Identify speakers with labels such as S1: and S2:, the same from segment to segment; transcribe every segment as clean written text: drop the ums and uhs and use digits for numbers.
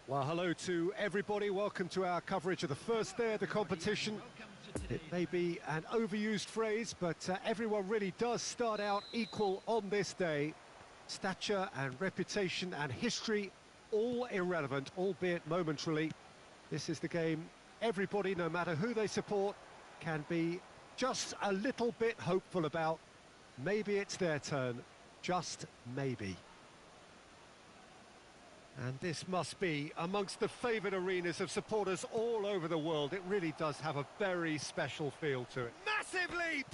S1: Well, hello to everybody. Welcome to our coverage of the first day of the competition. It may be an overused phrase, but everyone really does start out equal on this day. Stature and reputation and history, all irrelevant, albeit momentarily. This is the game everybody, no matter who they support, can be just a little bit hopeful about. Maybe it's their turn, just maybe. And this must be amongst the favoured arenas of supporters all over the world. It really does have a very special feel to it. Massive leap!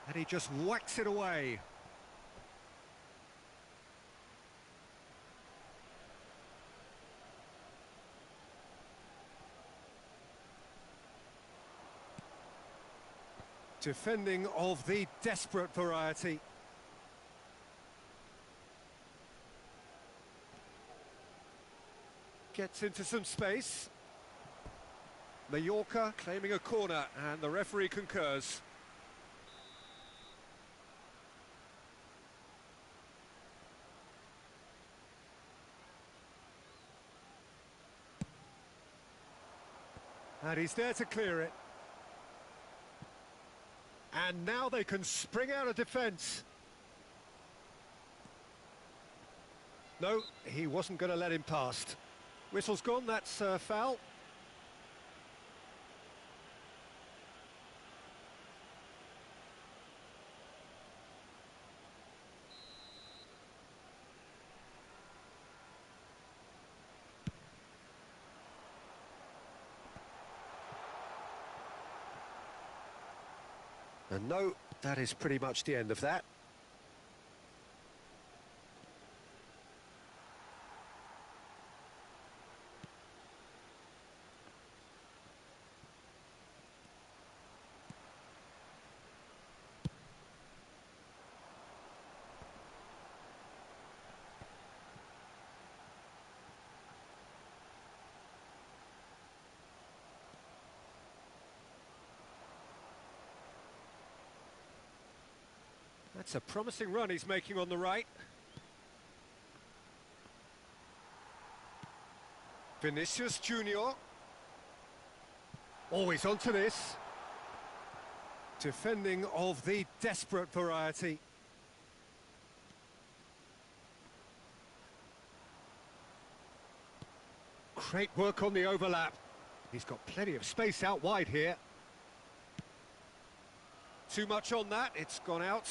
S1: And he just whacks it away. Defending of the desperate variety. Gets into some space. Mallorca claiming a corner, and the referee concurs. And he's there to clear it. And now they can spring out of defence. No, he wasn't going to let him past. Whistle's gone, that's foul. And no, that is pretty much the end of that. That's a promising run he's making on the right. Vinicius Junior. Always onto this. Defending of the desperate variety. Great work on the overlap. He's got plenty of space out wide here. Too much on that, it's gone out.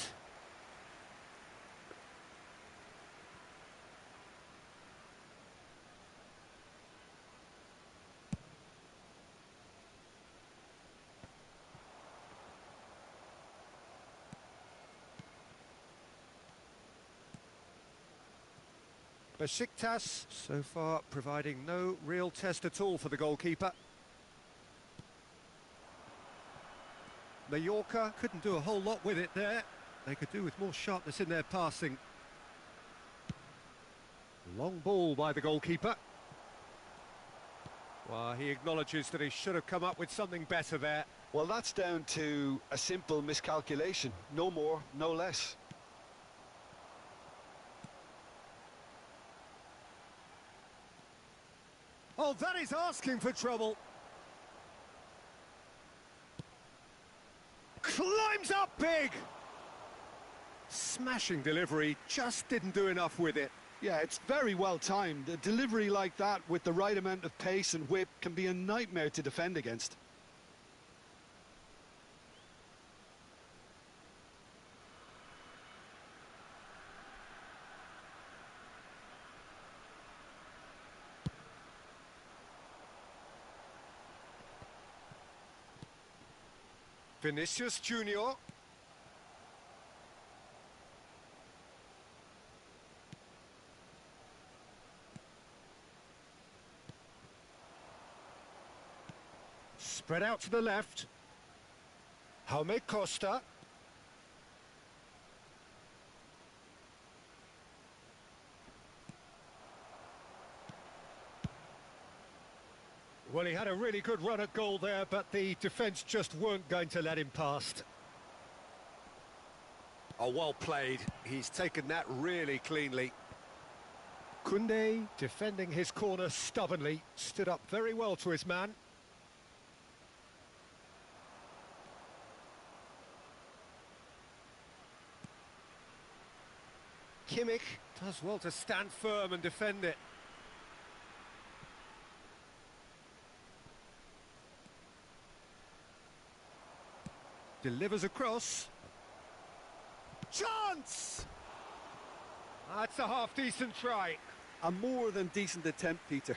S1: Besiktas, so far, providing no real test at all for the goalkeeper. Mallorca couldn't do a whole lot with it there. They could do with more sharpness in their passing. Long ball by the goalkeeper. Well, he acknowledges that he should have come up with something better there.
S2: Well, that's down to a simple miscalculation. No more, no less.
S1: Oh, that is asking for trouble. Climbs up big. Smashing delivery, just didn't do enough with it.
S2: Yeah, it's very well timed. A delivery like that with the right amount of pace and whip can be a nightmare to defend against.
S1: Vinicius Junior. Spread out to the left. Jaume Costa. Well, he had a really good run at goal there, but the defence just weren't going to let him past. Oh, well played. He's taken that really cleanly. Kunde defending his corner stubbornly, stood up very well to his man. Kimmich does well to stand firm and defend it. Delivers across. Chance! That's a half-decent try.
S2: A more than decent attempt, Peter.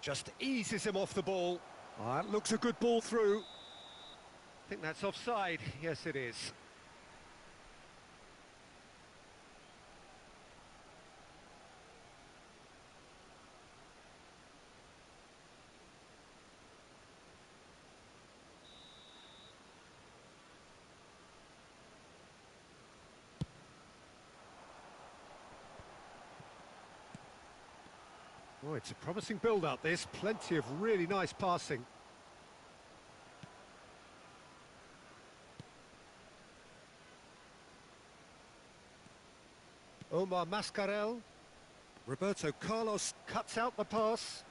S1: Just eases him off the ball. That looks a good ball through. I think that's offside. Yes, it is. Oh, it's a promising build-up, this. Plenty of really nice passing. Omar Mascarell. Roberto Carlos cuts out the pass.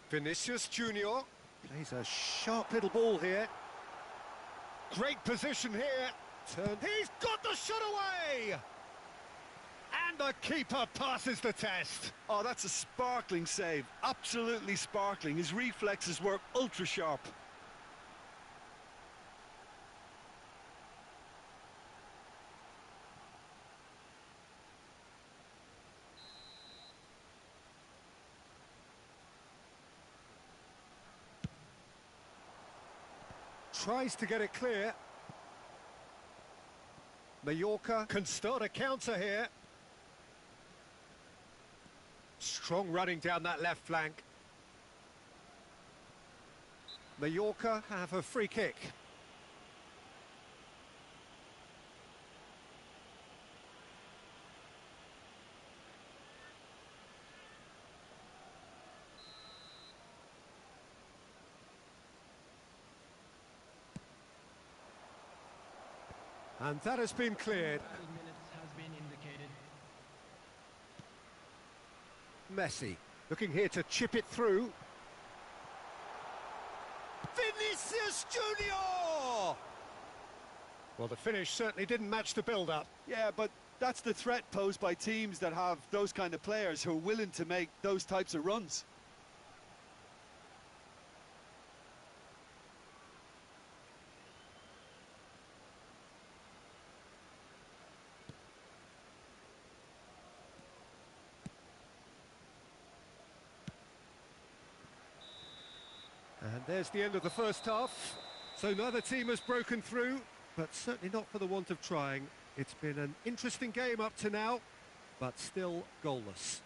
S1: Vinicius Junior plays a sharp little ball here. Great position here. He's got the shot away! And the keeper passes the test.
S2: Oh, that's a sparkling save. Absolutely sparkling. His reflexes were ultra sharp.
S1: Tries to get it clear. Mallorca can start a counter here. Strong running down that left flank. Mallorca have a free kick. And that has been cleared. Messi looking here to chip it through. Vinicius Junior! Well, the finish certainly didn't match the build-up.
S2: Yeah, but that's the threat posed by teams that have those kind of players who are willing to make those types of runs.
S1: And there's the end of the first half. So neither team has broken through, but certainly not for the want of trying. It's been an interesting game up to now, but still goalless.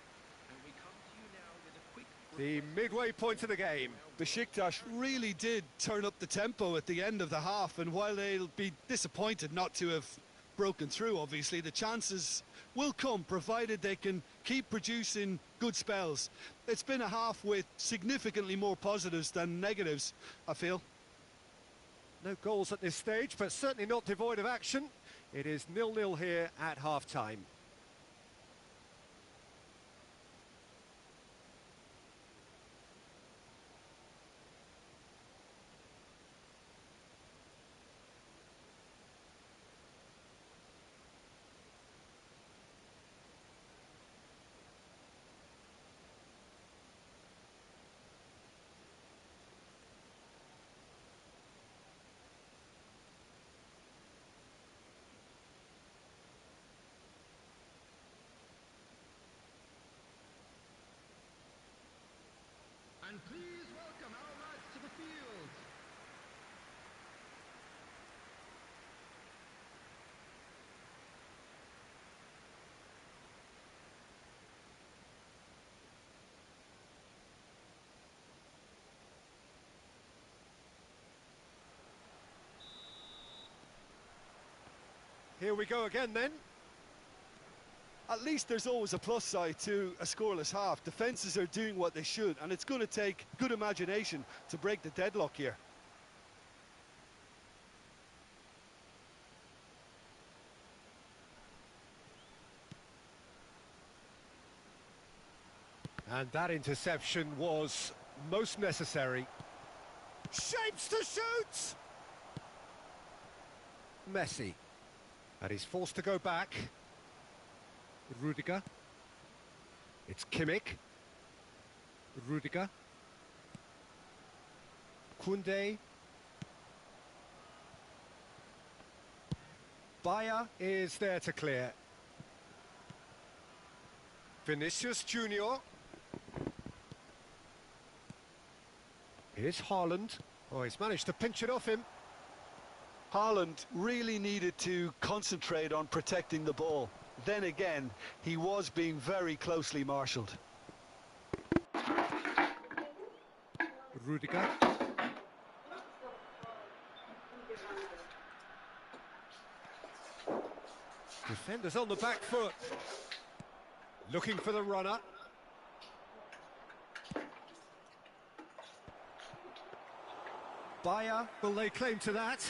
S1: The midway point of the game.
S2: Besiktas really did turn up the tempo at the end of the half, and while they'll be disappointed not to have broken through, obviously, the chances will come, provided they can keep producing good spells. It's been a half with significantly more positives than negatives, I feel.
S1: No goals at this stage, but certainly not devoid of action. It is 0-0 here at half-time. Here we go again then.
S2: At least there's always a plus side to a scoreless half. Defences are doing what they should, and it's going to take good imagination to break the deadlock here.
S1: And that interception was most necessary. Shapes to shoot! Messi. And he's forced to go back. Rudiger. It's Kimmich. Rudiger. Koundé. Bayer is there to clear. Vinicius Junior. Here's Haaland. Oh, he's managed to pinch it off him.
S2: Haaland really needed to concentrate on protecting the ball. Then again, he was being very closely marshalled.
S1: Rudiger. Defenders on the back foot. Looking for the runner. Bayer, will they claim to that?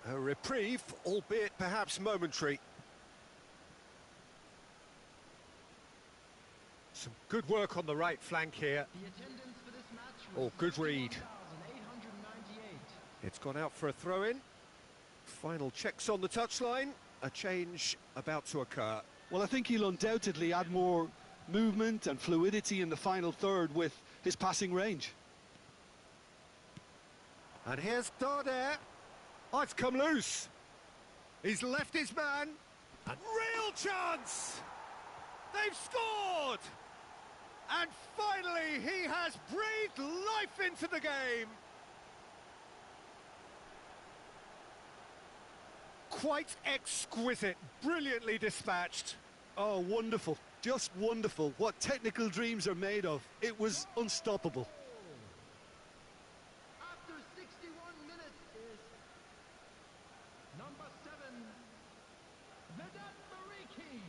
S1: A reprieve, albeit perhaps momentary. Some good work on the right flank here. Oh, good read. It's gone out for a throw-in. Final checks on the touchline. A change about to occur.
S2: Well, I think he'll undoubtedly add more movement and fluidity in the final third with his passing range.
S1: And here's Darder. Oh, it's come loose. He's left his man. And real chance! They've scored! And finally, he has breathed life into the game. Quite exquisite, brilliantly dispatched.
S2: Oh, wonderful, just wonderful. What technical dreams are made of. It was unstoppable.
S3: After 61 minutes is number 7, Vedat Bariki.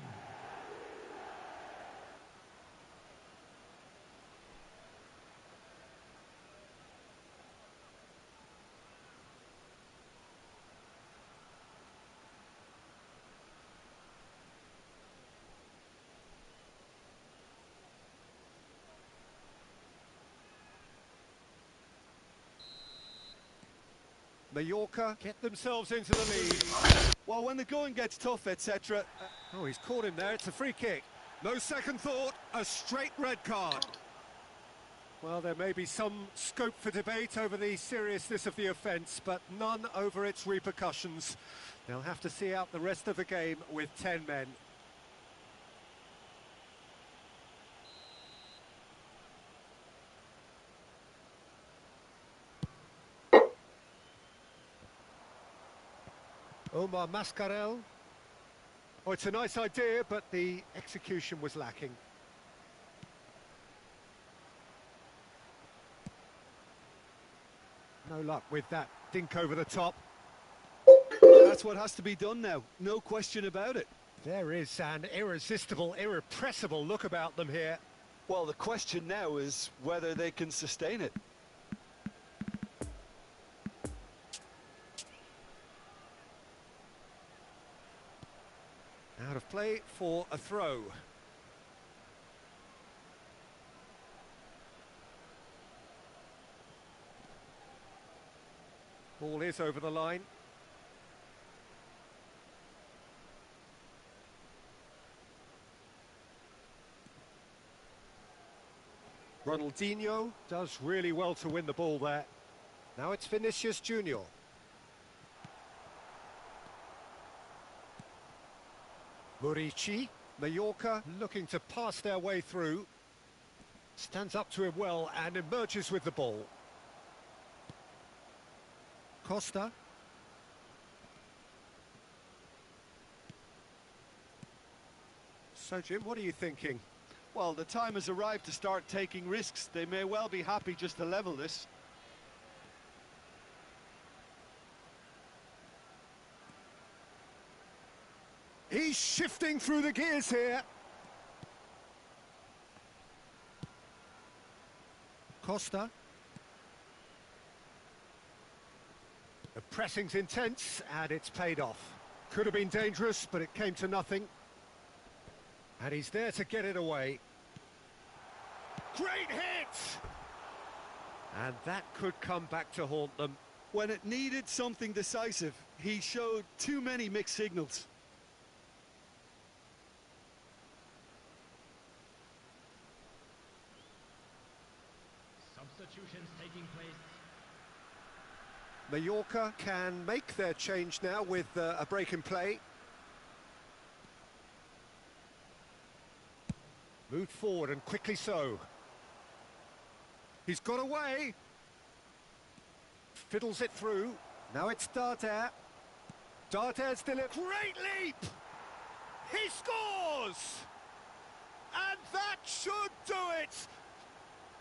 S1: Mallorca get themselves into the lead.
S2: Well, when the going gets tough, etc.
S1: Oh, he's caught him there. It's a free kick. No second thought, a straight red card. Well, there may be some scope for debate over the seriousness of the offence, but none over its repercussions. They'll have to see out the rest of the game with 10 men. Omar Mascarell. Oh, it's a nice idea, but the execution was lacking. No luck with that dink over the top.
S2: That's what has to be done now, no question about it.
S1: There is an irresistible, irrepressible look about them here.
S2: Well, the question now is whether they can sustain it.
S1: Out of play for a throw. Ball is over the line. Ronaldinho does really well to win the ball there. Now it's Vinicius Junior. Murici, Mallorca looking to pass their way through. Stands up to him well and emerges with the ball. Costa. So, Jim, what are you thinking?
S2: Well, the time has arrived to start taking risks. They may well be happy just to level this.
S1: He's shifting through the gears here. Costa. The pressing's intense, and it's paid off. Could have been dangerous, but it came to nothing. And he's there to get it away. Great hit! And that could come back to haunt them.
S2: When it needed something decisive, he showed too many mixed signals.
S3: Substitutions taking place.
S1: Mallorca can make their change now with a break in play. Moved forward and quickly so. He's got away. Fiddles it through. Now it's Darder. Darder's delivered. Great leap! He scores! And that should do it!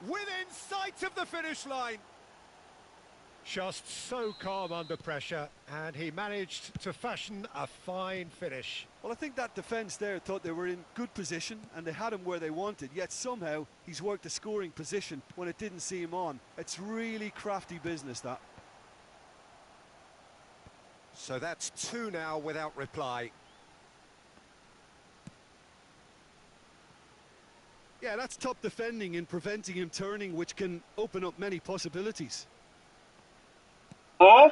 S1: Within sight of the finish line. Just so calm under pressure, and he managed to fashion a fine finish.
S2: Well, I think that defence there thought they were in good position and they had him where they wanted, yet somehow he's worked a scoring position when it didn't see him on. It's really crafty business, that.
S1: So that's two now without reply.
S2: Yeah, that's top defending in preventing him turning, which can open up many possibilities.
S4: Huh?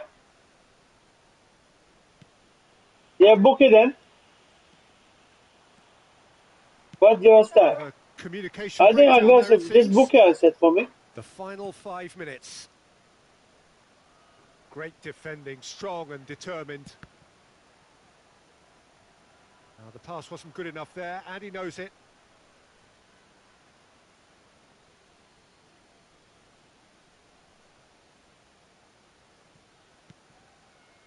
S4: Yeah, book it then. What's your style?
S1: A communication
S4: I think I'm
S1: breakdown
S4: going
S1: there,
S4: to
S1: it
S4: just
S1: seems.
S4: book it and set for me.
S1: The final 5 minutes. Great defending, strong and determined. Now, the pass wasn't good enough there, and he knows it.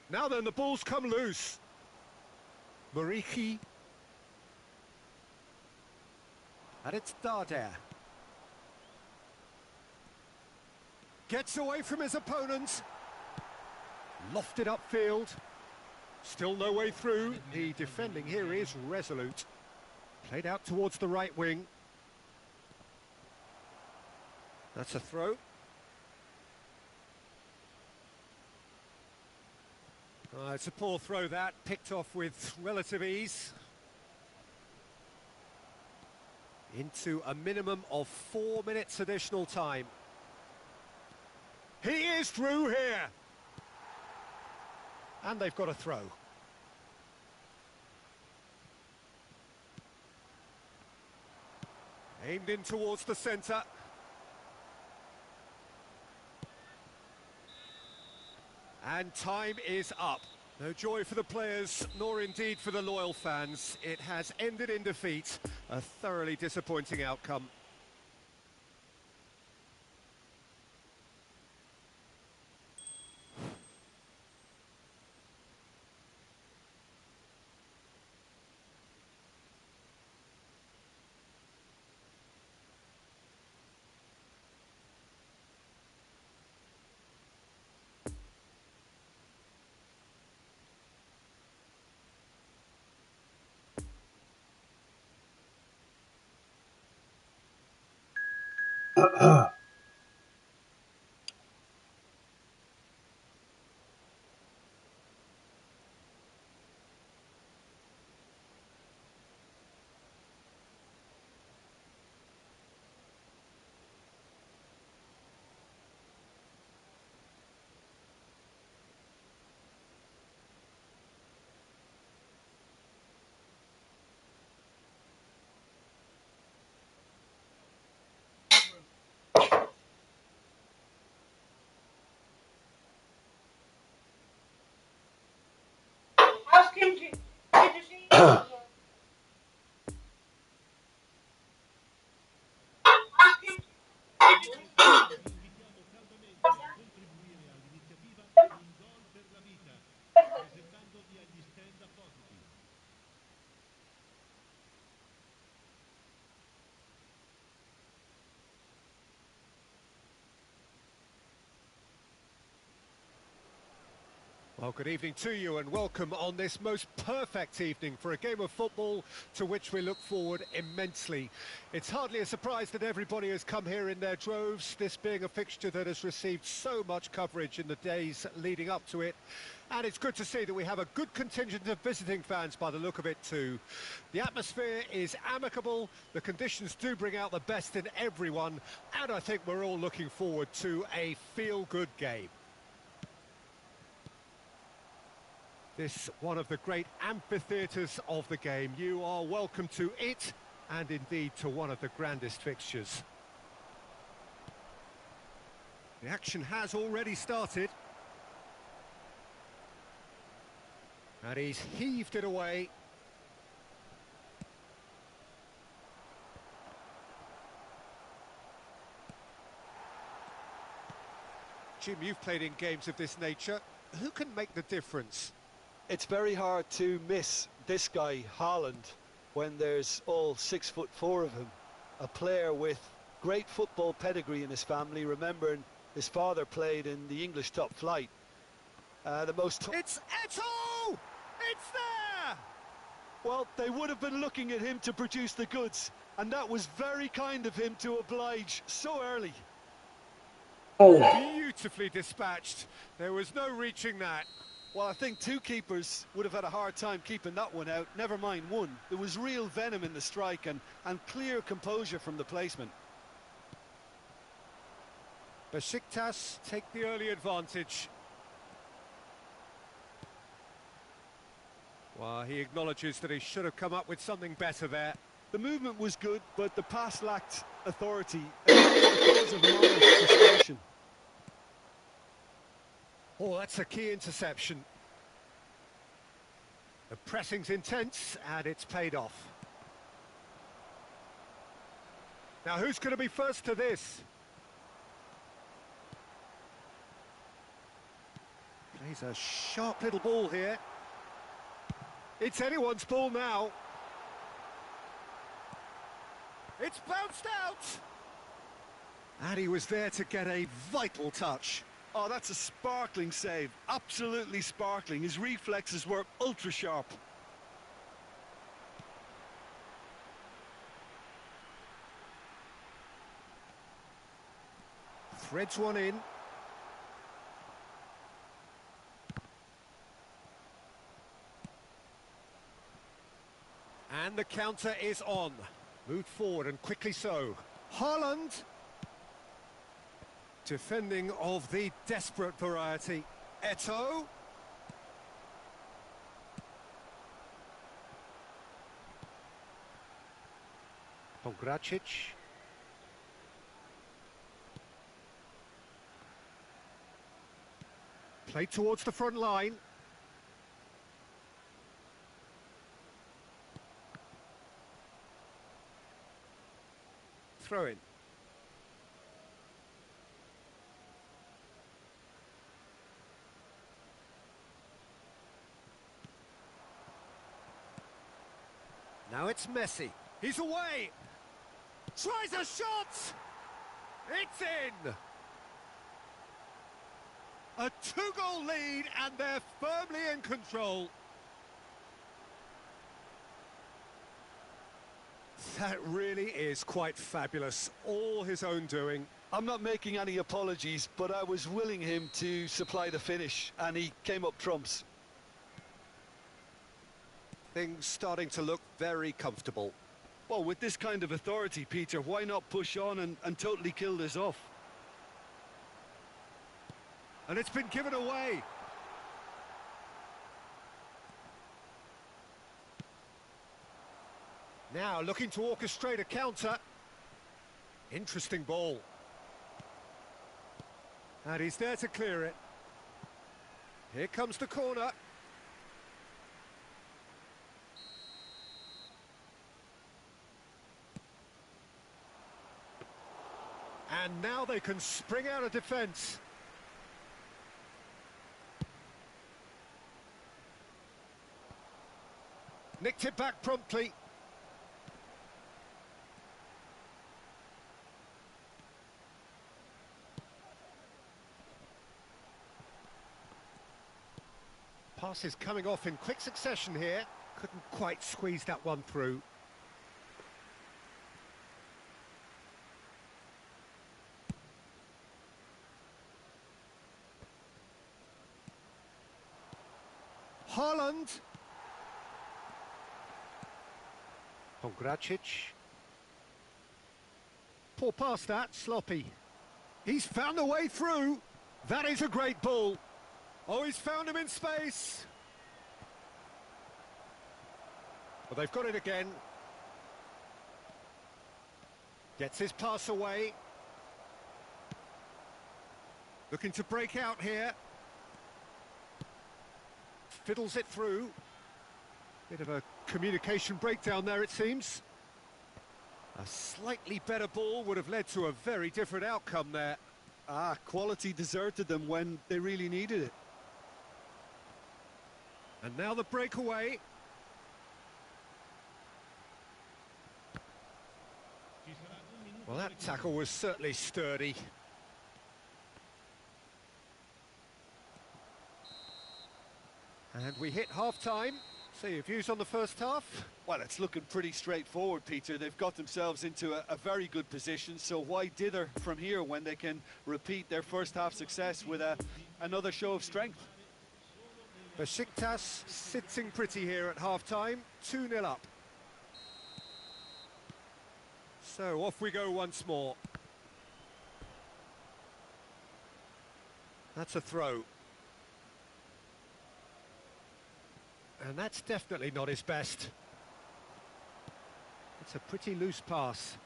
S1: Now then, the ball's come loose. Mariki. And it's Darder. Gets away from his opponent. Lofted upfield. Still no way through. The defending here is resolute. Played out towards the right wing. That's a throw. It's a poor throw, that. Picked off with relative ease. Into a minimum of 4 minutes additional time. He is through here. And they've got a throw. Aimed in towards the centre. And time is up. No joy for the players, nor indeed for the loyal fans. It has ended in defeat. A thoroughly disappointing outcome. Well, good evening to you and welcome on this most perfect evening for a game of football to which we look forward immensely. It's hardly a surprise that everybody has come here in their droves, this being a fixture that has received so much coverage in the days leading up to it. And it's good to see that we have a good contingent of visiting fans by the look of it too. The atmosphere is amicable, the conditions do bring out the best in everyone, and I think we're all looking forward to a feel-good game. This one of the great amphitheatres of the game. You are welcome to it, and indeed to one of the grandest fixtures. The action has already started. And he's heaved it away. Jim, you've played in games of this nature. Who can make the difference?
S2: It's very hard to miss this guy, Haaland, when there's all 6'4" of him. A player with great football pedigree in his family, remembering his father played in the English top flight.
S1: It's Eto'o! It's there!
S2: Well, they would have been looking at him to produce the goods, and that was very kind of him to oblige so early.
S1: Beautifully dispatched. There was no reaching that.
S2: Well, I think two keepers would have had a hard time keeping that one out, never mind one. There was real venom in the strike and clear composure from the placement.
S1: Besiktas take the early advantage. Well, he acknowledges that he should have come up with something better there.
S2: The movement was good, but the pass lacked authority. Because of mild frustration.
S1: Oh, that's a key interception. The pressing's intense, and it's paid off. Now, who's going to be first to this? Plays a sharp little ball here. It's anyone's ball now. It's bounced out! And he was there to get a vital touch.
S2: Oh, that's a sparkling save. Absolutely sparkling. His reflexes were ultra sharp.
S1: Threads one in. And the counter is on. Moved forward and quickly so. Haaland. Defending of the desperate variety. Eto'o. Pongracic. Played towards the front line. Throw in. Now it's Messi. He's away. Tries a shot. It's in. A two-goal lead and they're firmly in control. That really is quite fabulous. All his own doing.
S2: I'm not making any apologies, but I was willing him to supply the finish, and he came up trumps.
S1: Things starting to look very comfortable.
S2: Well, with this kind of authority, Peter, why not push on and totally kill this off?
S1: And it's been given away. Now looking to orchestrate a counter. Interesting ball. And he's there to clear it. Here comes the corner. And now they can spring out of defence. Nicked it back promptly. Passes coming off in quick succession here. Couldn't quite squeeze that one through. Haaland. Pongracic. Poor pass that, sloppy. He's found a way through. That is a great ball. Oh, he's found him in space. Well, they've got it again. Gets his pass away. Looking to break out here. Fiddles it through. Bit of a communication breakdown there, it seems. A slightly better ball would have led to a very different outcome there.
S2: Quality deserted them when they really needed it.
S1: And now the breakaway. Well, that tackle was certainly sturdy. And we hit half-time. So your views on the first half?
S2: Well, it's looking pretty straightforward, Peter. They've got themselves into a very good position, so why dither from here when they can repeat their first half success with another show of strength?
S1: Besiktas sitting pretty here at half-time, 2-0 up. So off we go once more. That's a throw. And that's definitely not his best. It's a pretty loose pass.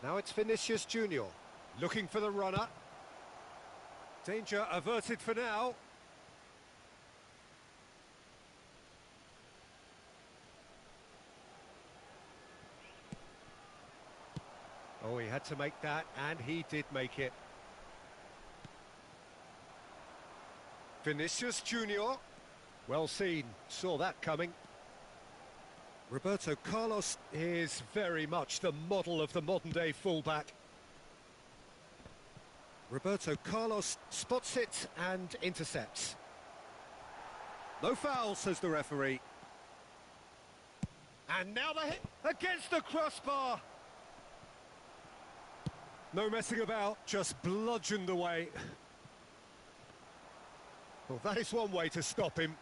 S1: Now it's Vinicius Junior, looking for the runner. Danger averted for now. Oh, he had to make that, and he did make it. Vinicius Junior, well seen, saw that coming. Roberto Carlos is very much the model of the modern-day fullback. Roberto Carlos spots it and intercepts. No foul, says the referee. And now the hit against the crossbar. No messing about, just bludgeoned away. Well, that is one way to stop him.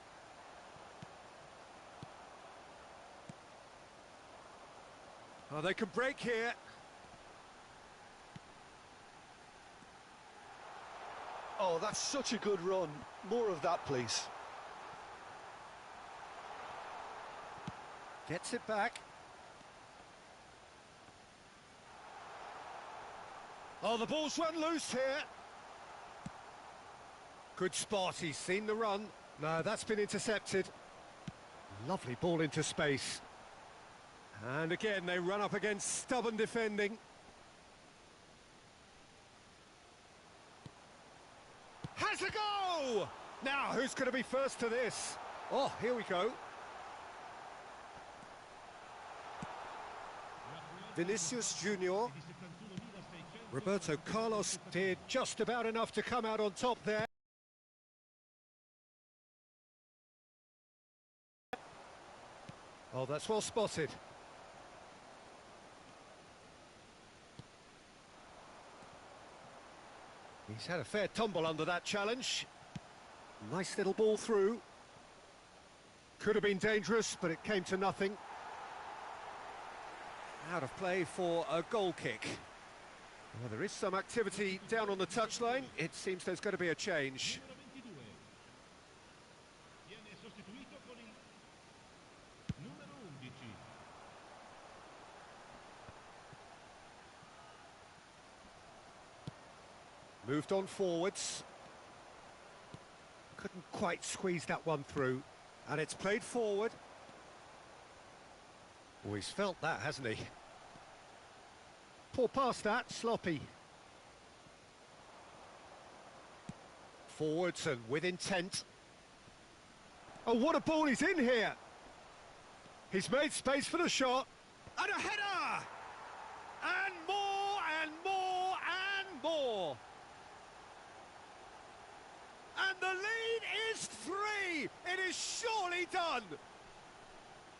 S1: Oh, they can break here.
S2: Oh, that's such a good run. More of that, please.
S1: Gets it back. Oh, the ball's run loose here. Good spot, he's seen the run. No, that's been intercepted. Lovely ball into space. And again, they run up against stubborn defending. Has a go! Now, who's going to be first to this? Oh, here we go. Vinicius Junior. Roberto Carlos did just about enough to come out on top there. Oh, that's well spotted. He's had a fair tumble under that challenge. Nice little ball through. Could have been dangerous, but it came to nothing. Out of play for a goal kick. Well, there is some activity down on the touchline. It seems there's going to be a change. Moved on forwards. Couldn't quite squeeze that one through. And it's played forward. Oh, he's felt that, hasn't he? Poor pass that, sloppy. Forwards and with intent. Oh, what a ball, he's in here! He's made space for the shot. And a header! And more, and more, and more! And the lead is 3! It is surely done!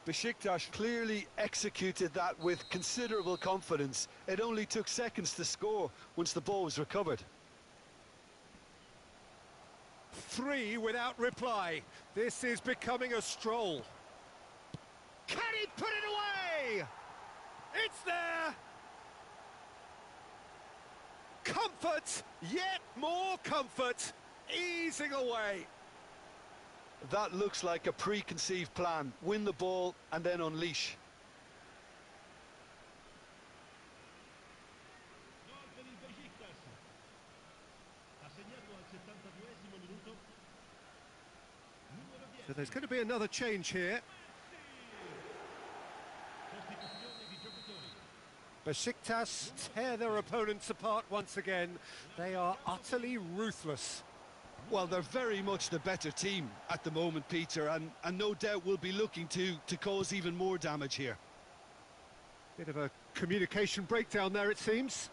S2: Besiktas clearly executed that with considerable confidence. It only took seconds to score once the ball was recovered.
S1: 3 without reply. This is becoming a stroll. Can he put it away? It's there! Comfort, yet more comfort, easing away.
S2: That looks like a preconceived plan. Win the ball and then unleash.
S3: Gol per il Besiktas. Ha segnato al 72esimo minuto. Numero 10.
S1: So there's going to be another change here.
S3: Sostituzione di giocatori.
S1: Besiktas tear their opponents apart once again. They are utterly ruthless.
S2: Well, they're very much the better team at the moment, Peter, and no doubt will be looking to cause even more damage here.
S1: Bit of a communication breakdown there, it seems.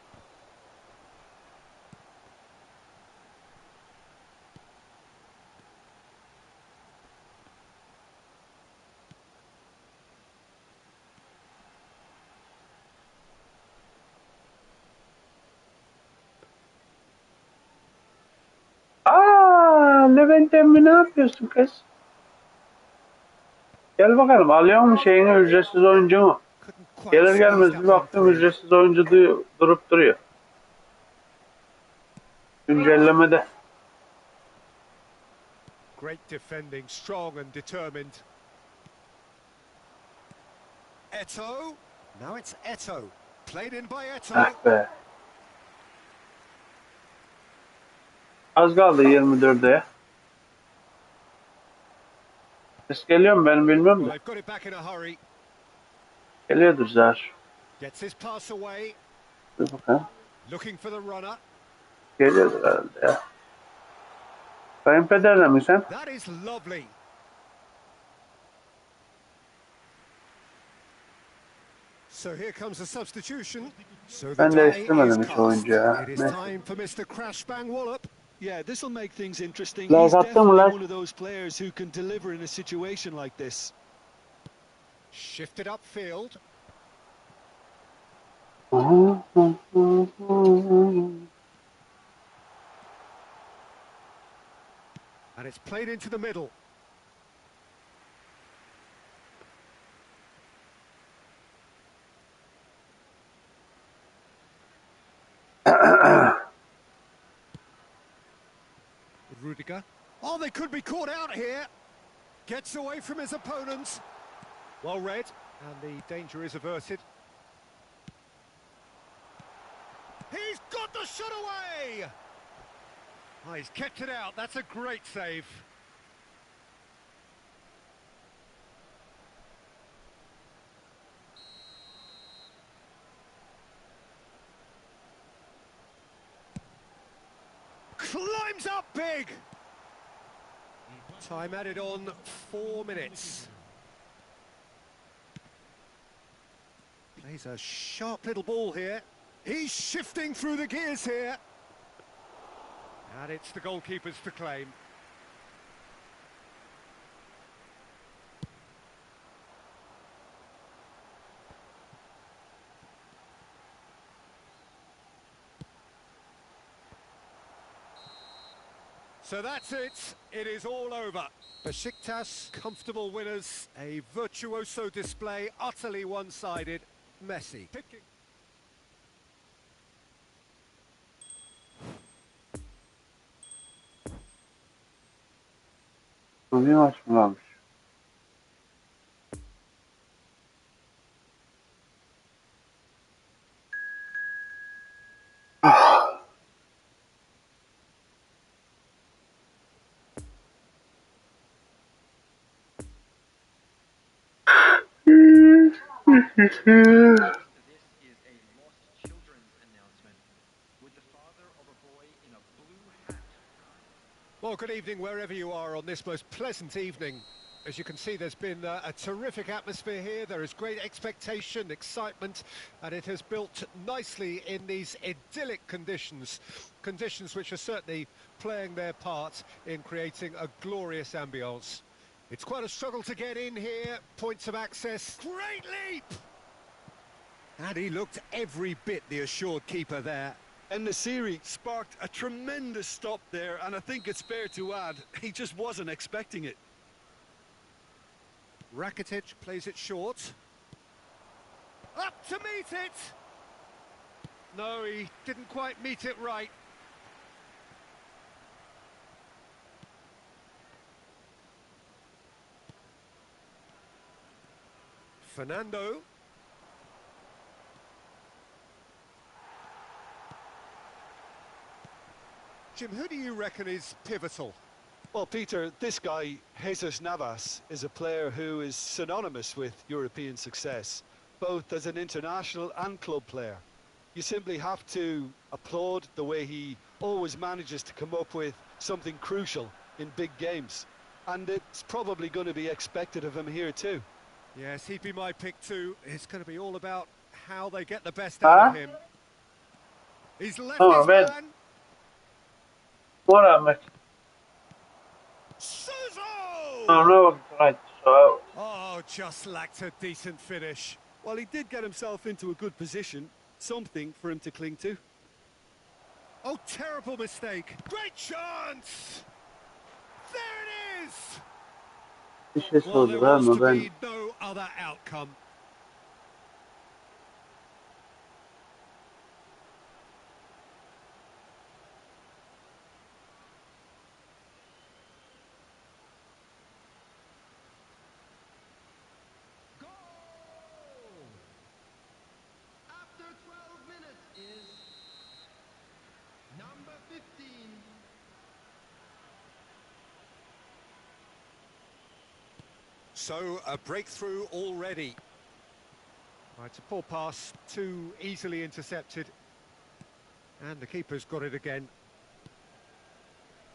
S4: Levent emmi ne yapıyorsun kız? Gel bakalım, alıyor mu şeyini, ücretsiz oyuncu mu?
S1: Couldn't quite
S4: Gelir
S1: squeeze
S4: gelmez
S1: that
S4: bir
S1: one
S4: baktım
S1: through.
S4: ücretsiz oyuncu durup duruyor. Güncellemede.
S1: Great defending, strong and determined. Eto'o. Now it's Eto'o. Played in by Eto'o.
S4: Ah be. Az kaldı 24'e ya. Ses geliyor mu benim bilmiyorum
S1: Well,
S4: da.
S1: they've got it back in a hurry.
S4: Geliyordur zar.
S1: Gets his pass away.
S4: Dur bakalım.
S1: Looking for the runner.
S4: Geliyordur herhalde ya. Kayınpederle mi sen?
S1: That is lovely. So here comes a substitution. So the
S4: Ben
S1: die
S4: değiştirmedim
S1: is
S4: hiç oyuncu ya.
S1: cast. It is
S4: Neyse.
S1: time for Mr. Crashbang Wallop.
S2: Yeah, this will make things interesting.
S4: Like
S2: He's
S4: attın mı
S2: definitely
S4: lan?
S2: one of those players who can deliver in a situation like this.
S1: Shifted upfield. And it's played into the middle. Rudiger. Oh, they could be caught out here. Gets away from his opponents. Well read, and the danger is averted. He's got the shot away! Oh, he's kept it out. That's a great save. Climbs up big! Time added on 4 minutes. Plays a sharp little ball here. He's shifting through the gears here. And it's the goalkeepers to claim. So that's it. It is all over. Besiktas, comfortable winners. A virtuoso display, utterly one-sided. Messi.
S4: Bir maç mı kalmış?
S5: This is a lost children's announcement with the father of a boy in a blue hat.
S1: Well, good evening wherever you are on this most pleasant evening. As you can see, there's been a terrific atmosphere here. There is great expectation, excitement, and it has built nicely in these idyllic conditions. Conditions which are certainly playing their part in creating a glorious ambience. It's quite a struggle to get in here, points of access. Great leap! And he looked every bit the assured keeper there.
S2: And the series sparked a tremendous stop there, and I think it's fair to add, he just wasn't expecting it.
S1: Rakitic plays it short. Up to meet it! No, he didn't quite meet it right. Fernando. Jim, who do you reckon is pivotal?
S2: Well, Peter, this guy, Jesus Navas, is a player who is synonymous with European success, both as an international and club player. You simply have to applaud the way he always manages to come up with something crucial in big games. And it's probably going to be expected of him here too.
S1: Yes, he'd be my pick too. It's going to be all about how they get the best out of him. He's left
S4: Oh,
S1: his
S4: man.
S1: man.
S4: What up, Mick?
S1: Suso!
S4: Oh, no, right, so
S1: Oh, just lacked a decent finish.
S2: Well, he did get himself into a good position, something for him to cling to.
S1: Oh, terrible mistake. Great chance! There it is!
S4: bir şey
S1: Well, there
S4: sordular
S1: was
S4: ama
S1: to
S4: ben
S1: be no other outcome.
S3: Goal! After 12 minutes is number 15.
S1: So, a breakthrough already. Right, it's a poor pass, too easily intercepted. And the keeper's got it again.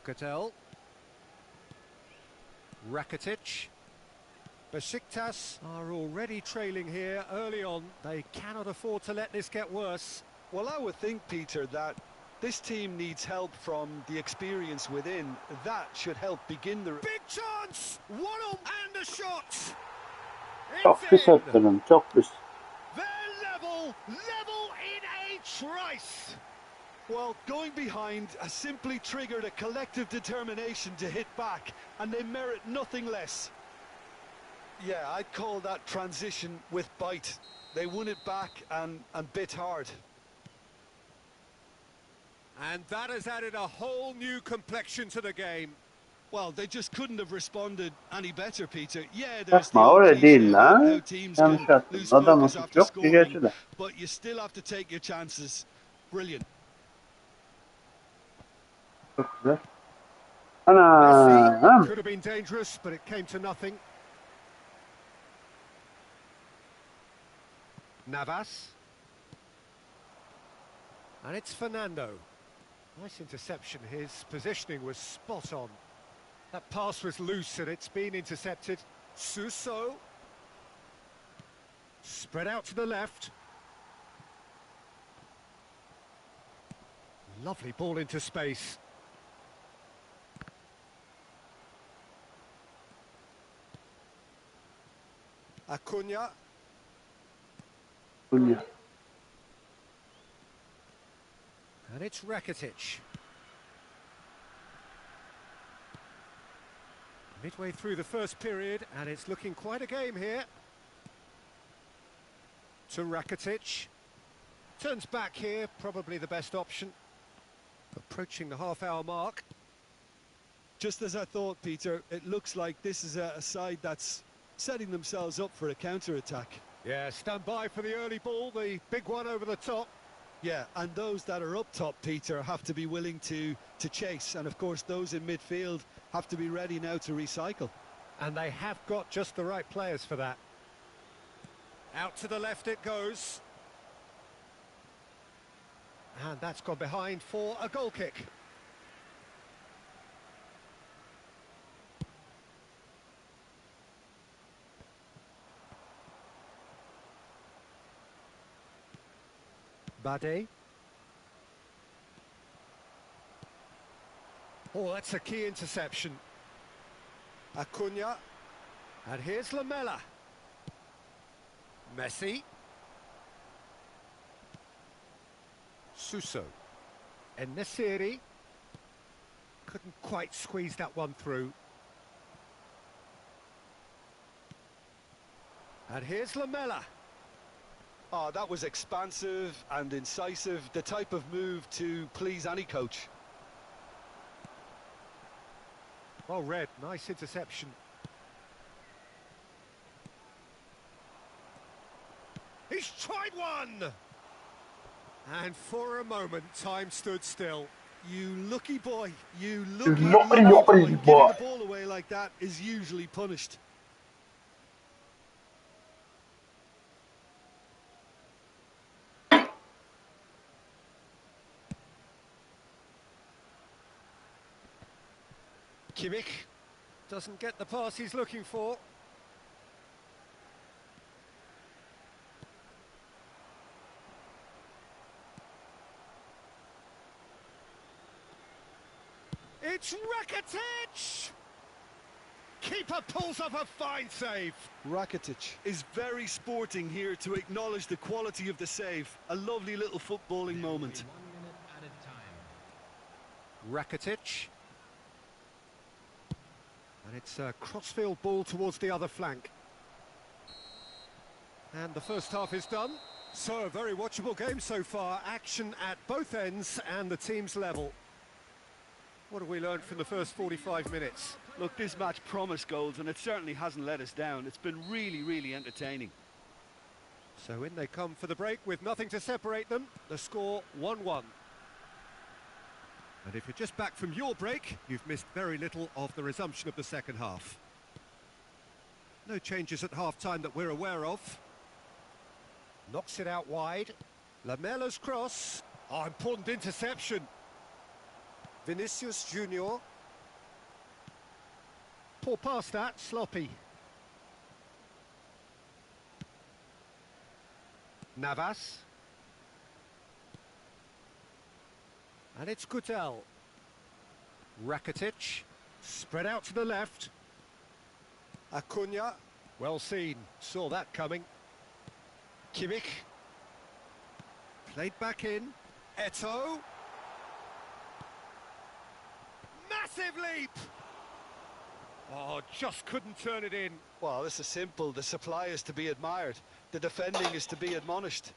S1: Cattell. Rakitic. Besiktas are already trailing here early on. They cannot afford to let this get worse.
S2: Well, I would think, Peter, that this team needs help from the experience within. That should help begin the...
S1: Big chance! One on and a shot!
S4: çok
S1: It's
S4: pis
S1: in!
S4: attırım, çok pis.
S1: They're level in a trice!
S2: Well, going behind has simply triggered a collective determination to hit back, and they merit nothing less. Yeah, I'd call that transition with bite. They won it back and bit hard.
S1: And that has added a whole new complexion to the game.
S2: Well, they just couldn't have responded any better, Peter. Yeah, there's the
S4: Yapma,
S2: old
S4: öyle
S2: cliche
S4: değil
S2: about
S4: lan.
S2: how teams
S4: Yanlış
S2: can
S4: attın.
S2: lose
S4: Adamın
S2: focus
S4: suçu
S2: after
S4: yok ki
S2: scoring,
S4: geçiler.
S2: but you still have to take your chances. Brilliant.
S4: Çok güzel.
S1: Messi
S4: Anam.
S1: could have been dangerous, but it came to nothing. Navas. And it's Fernando. Nice interception. His positioning was spot on. That pass was loose and it's been intercepted. Suso. Spread out to the left. Lovely ball into space. Acuna.
S4: Dünya.
S1: And it's Rakitic. Midway through the first period, and it's looking quite a game here. To Rakitic. Turns back here, probably the best option. Approaching the half-hour mark.
S2: Just as I thought, Peter, it looks like this is a side that's setting themselves up for a counter-attack.
S1: Yeah, stand by for the early ball, the big one over the top.
S2: Yeah, and those that are up top, Peter, have to be willing to chase. And, of course, those in midfield have to be ready now to recycle.
S1: And they have got just the right players for that. Out to the left it goes. And that's gone behind for a goal kick. Bade. Oh, that's a key interception. Acuna. And here's Lamela. Messi. Suso. En-Nesyri. Couldn't quite squeeze that one through. And here's Lamela.
S2: Oh, that was expansive and incisive, the type of move to please any coach.
S1: Well read, nice interception. He's tried one! And for a moment, time stood still.
S2: You lucky boy, you
S4: You
S2: lucky,
S4: lucky,
S2: lucky
S4: lucky
S2: boy.
S4: boy.
S2: Giving the ball away like that is usually punished.
S1: Kimmich doesn't get the pass he's looking for. It's Rakitic! Keeper pulls off a fine save.
S2: Rakitic is very sporting here to acknowledge the quality of the save. A lovely little footballing moment.
S3: 1 minute added time.
S1: Rakitic. And it's a crossfield ball towards the other flank. And the first half is done. So, a very watchable game so far. Action at both ends and the team's level. What have we learned from the first 45 minutes?
S2: Look, this match promised goals and it certainly hasn't let us down. It's been really, really entertaining.
S1: So in they come for the break with nothing to separate them. The score 1-1. And if you're just back from your break, you've missed very little of the resumption of the second half. No changes at half-time that we're aware of. Knocks it out wide. Lamela's cross. Oh, important interception. Vinicius Junior. Poor pass that, sloppy. Navas. And it's Gutel. Rakitic. Spread out to the left. Acuna. Well seen. Saw that coming. Kimmich. Played back in. Eto'o. Massive leap! Oh, just couldn't turn it in.
S2: Well, this is simple. The supply is to be admired. The defending is to be admonished.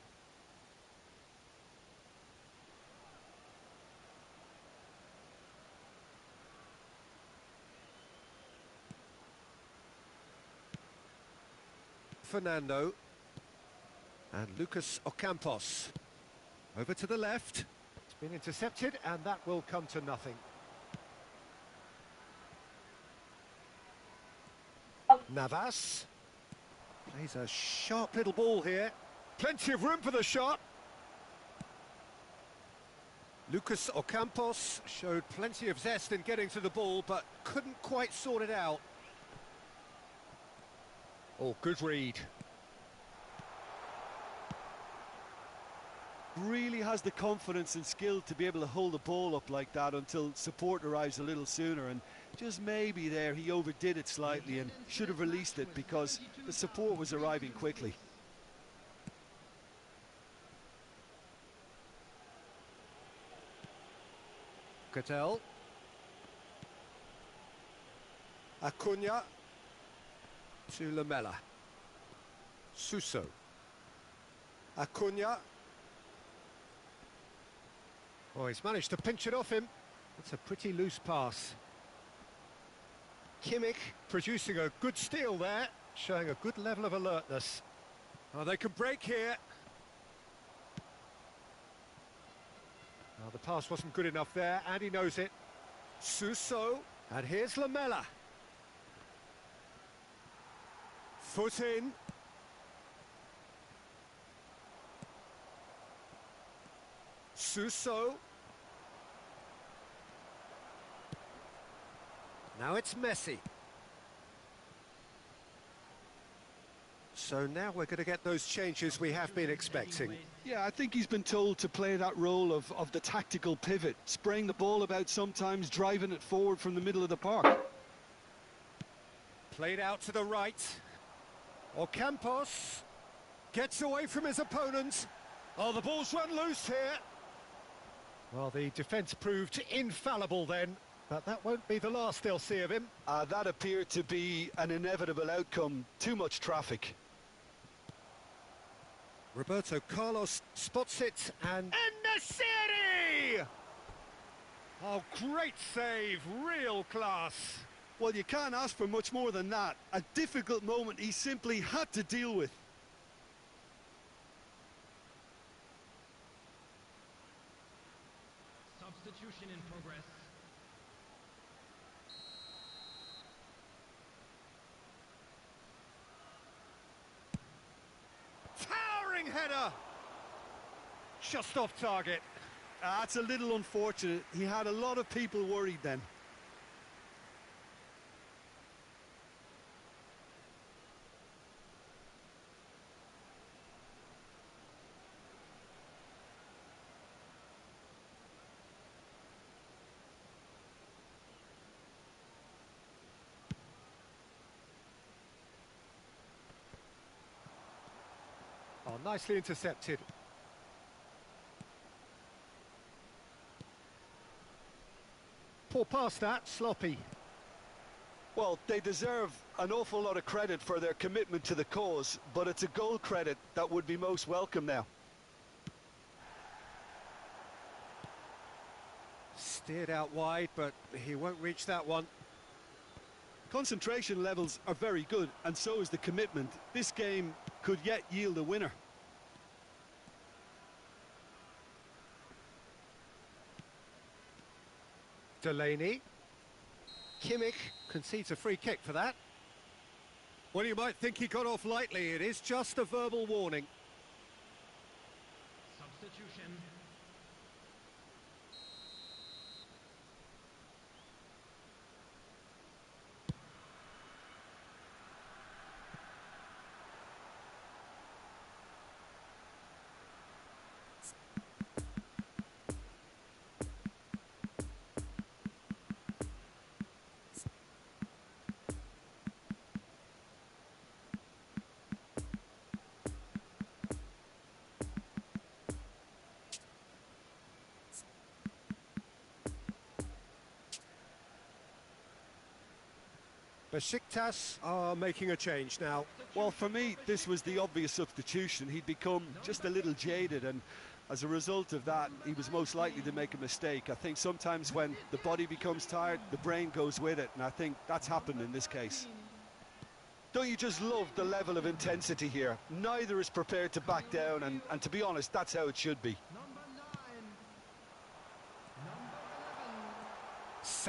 S1: Fernando. And Lucas Ocampos. Over to the left. It's been intercepted, and that will come to nothing. Navas. Plays a sharp little ball here. Plenty of room for the shot. Lucas Ocampos showed plenty of zest in getting to the ball, but couldn't quite sort it out. Oh, good read.
S2: Really has the confidence and skill to be able to hold the ball up like that until support arrives a little sooner, and just maybe there he overdid it slightly and should have released it because the support was arriving quickly.
S1: Cattell. Acuna to Lamela. Suso. Acuna. Oh, he's managed to pinch it off him. It's a pretty loose pass. Kimmich producing a good steal there, showing a good level of alertness. Oh, they can break here. Oh, the pass wasn't good enough there, and he knows it. Suso, and here's Lamela. Foot in. Suso. Now it's Messi. So now we're going to get those changes we have been expecting.
S2: Yeah, I think he's been told to play that role of the tactical pivot, spraying the ball about sometimes, driving it forward from the middle of the park.
S1: Played out to the right. Ocampos gets away from his opponent. Oh, the ball's run loose here. Well, the defence proved infallible then, but that won't be the last they'll see of him.
S2: That appeared to be an inevitable outcome. Too much traffic.
S1: Roberto Carlos spots it and... En-Nesyri! Oh, great save, real class.
S2: Well, you can't ask for much more than that. A difficult moment he simply had to deal with.
S3: Substitution in progress.
S1: Towering header! Just off target.
S2: That's a little unfortunate. He had a lot of people worried then.
S1: Oh, nicely intercepted. Poor pass that, sloppy.
S2: Well, they deserve an awful lot of credit for their commitment to the cause, but it's a goal credit that would be most welcome now.
S1: Steered out wide, but he won't reach that one.
S2: Concentration levels are very good, and so is the commitment. This game could yet yield a winner.
S1: Delaney. Kimmich concedes a free kick for that. Well, you might think he got off lightly. It is just a verbal warning.
S3: Substitution.
S1: Besiktas are making a change now.
S2: Well, for me, this was the obvious substitution. He'd become just a little jaded, and as a result of that, he was most likely to make a mistake. I think sometimes when the body becomes tired, the brain goes with it, and I think that's happened in this case. Don't you just love the level of intensity here? Neither is prepared to back down, and to be honest, that's how it should be.
S3: Number 9. Number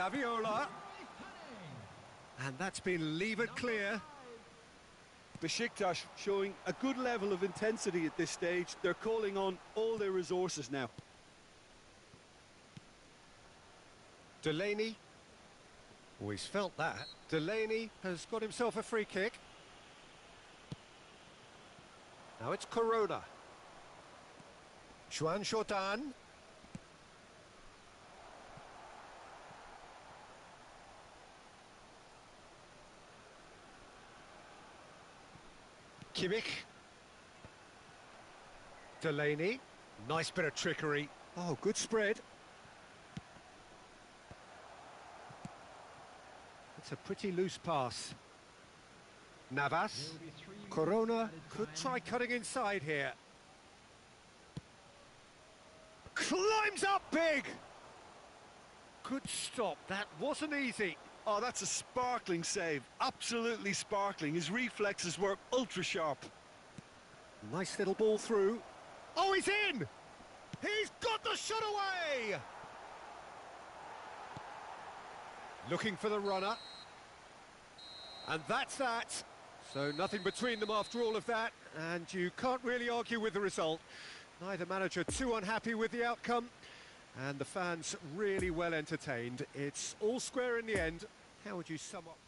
S3: 11.
S1: Saviola. And that's been levered clear.
S2: Besiktas showing a good level of intensity at this stage. They're calling on all their resources now.
S1: Delaney. Always felt that. Delaney has got himself a free kick. Now it's Corona. Juan Jordan. Kimmich. Delaney. Nice bit of trickery. Oh, good spread. It's a pretty loose pass. Navas. Corona could try cutting inside here. Climbs up big! Good stop, that wasn't easy.
S2: Oh, that's a sparkling save. Absolutely sparkling. His reflexes were ultra sharp.
S1: Nice little ball through. Oh, he's in! He's got the shot away! Looking for the runner. And that's that. So nothing between them after all of that, and you can't really argue with the result. Neither manager too unhappy with the outcome, and the fans really well entertained. It's all square in the end. How would you sum up?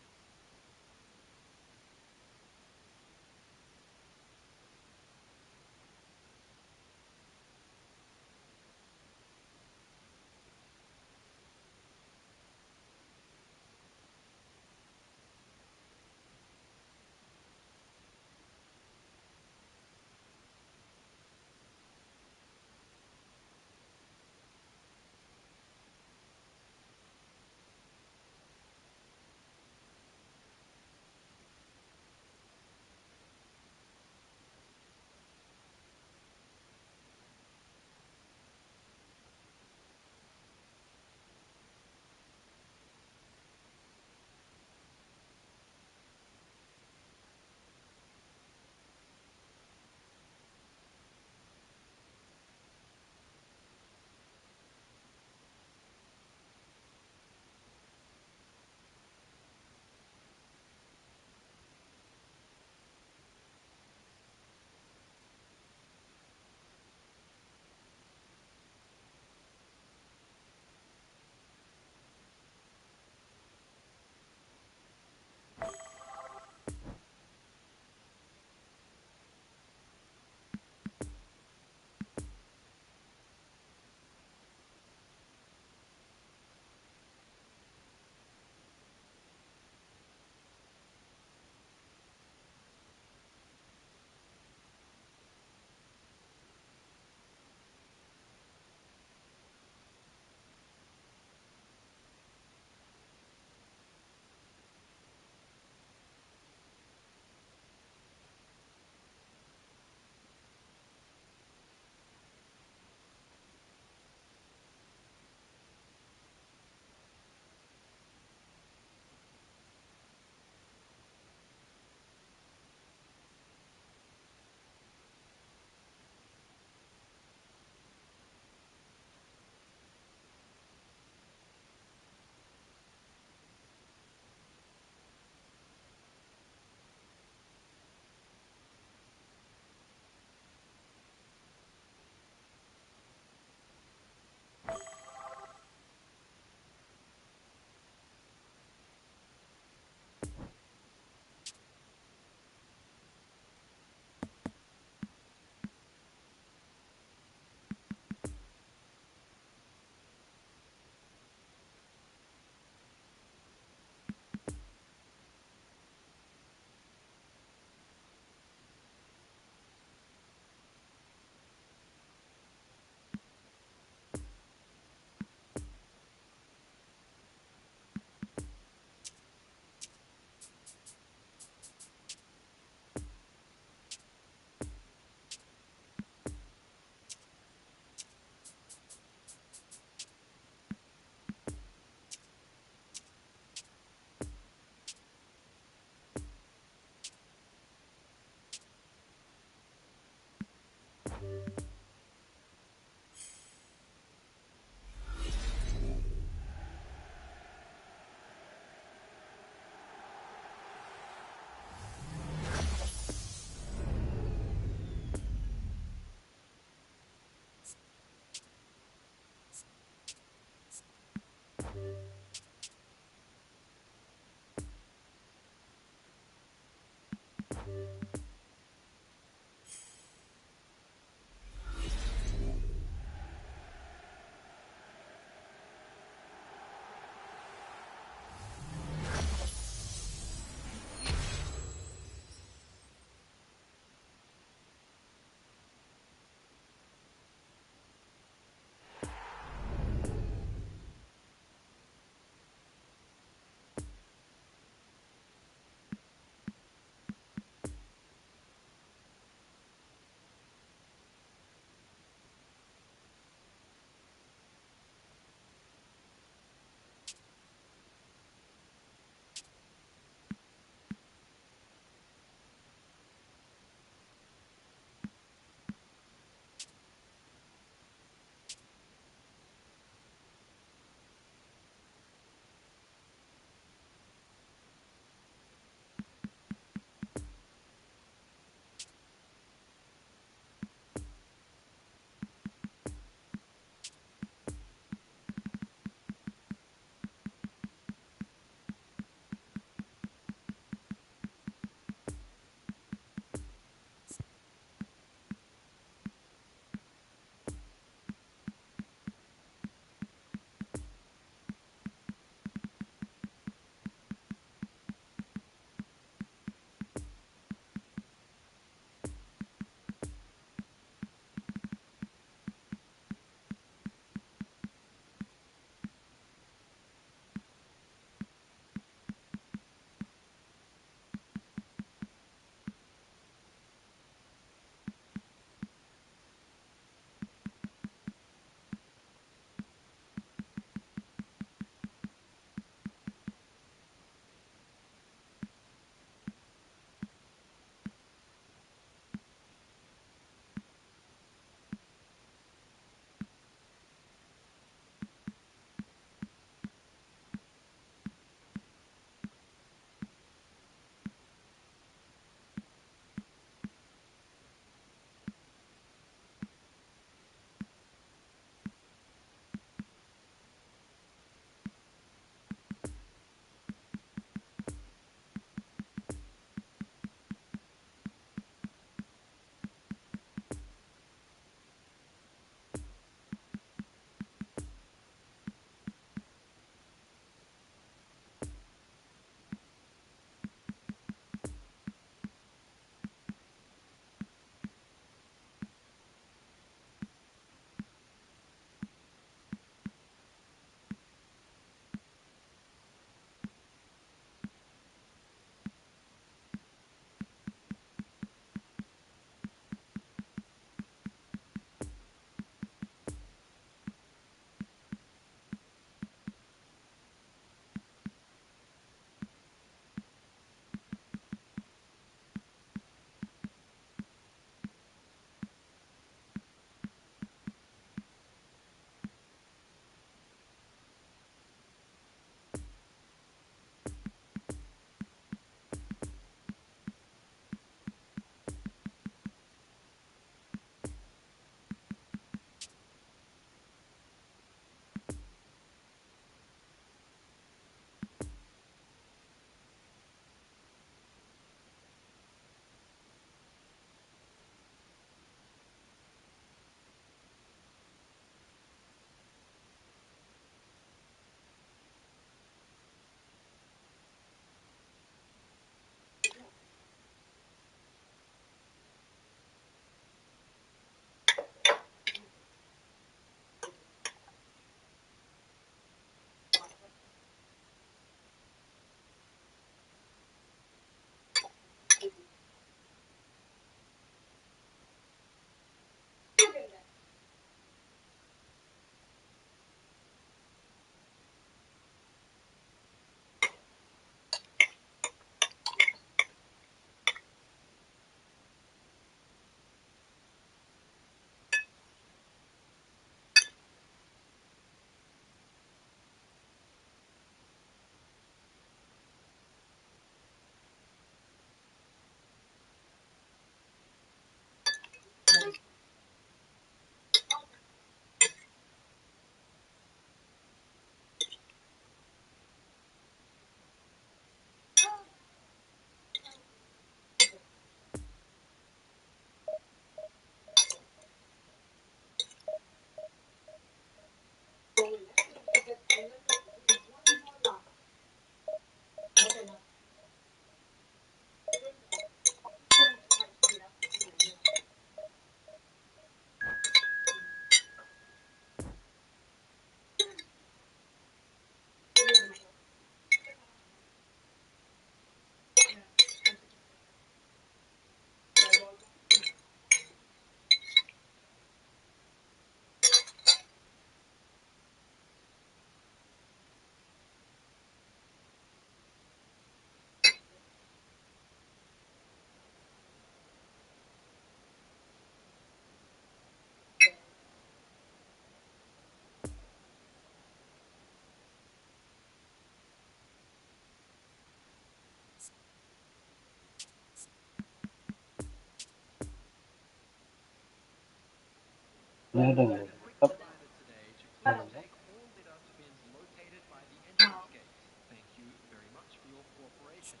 S4: Nereden
S5: An
S4: geldi?
S5: quick
S4: Hop.
S5: reminder today to please take all lit-up bins located by the entrance gate. Thank you very much for your cooperation.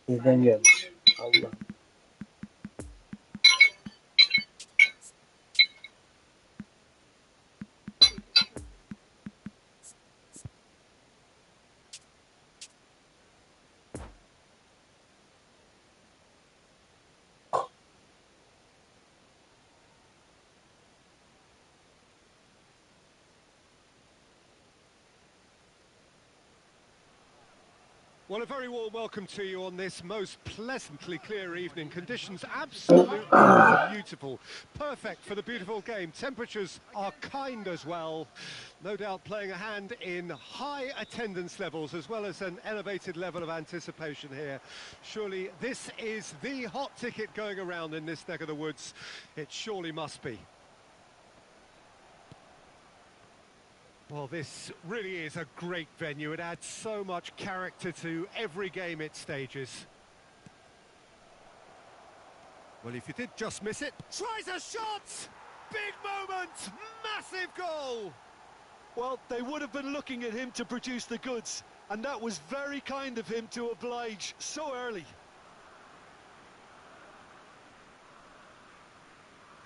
S4: Bizden gelmiş. Allah.
S1: Well, a very warm welcome to you on this most pleasantly clear evening. Conditions absolutely beautiful. Perfect for the beautiful game. Temperatures are kind as well. No doubt playing a hand in high attendance levels as well as an elevated level of anticipation here. Surely this is the hot ticket going around in this neck of the woods. It surely must be. Well, this really is a great venue. It adds so much character to every game it stages. Well, if you did just miss it, tries a shot! Big moment! Massive goal!
S2: Well, they would have been looking at him to produce the goods, and that was very kind of him to oblige so early.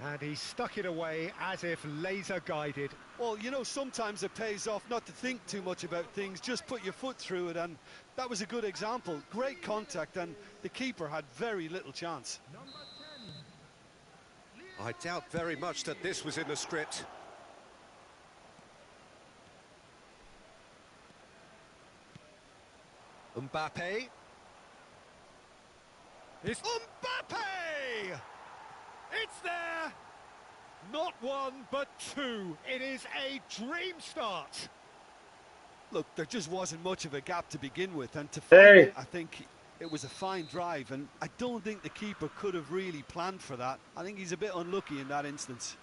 S1: And he stuck it away as if laser-guided.
S2: Well, you know, sometimes it pays off not to think too much about things, just put your foot through it, and that was a good example. Great contact, and the keeper had very little chance.
S1: I doubt very much that this was in the script. Mbappe. It's Mbappe! It's there! Not one, but two. It is a dream start.
S2: Look, there just wasn't much of a gap to begin with, and to
S4: Hey!
S2: find it, I think it was a fine drive, and I don't think the keeper could have really planned for that. I think he's a bit unlucky in that instance.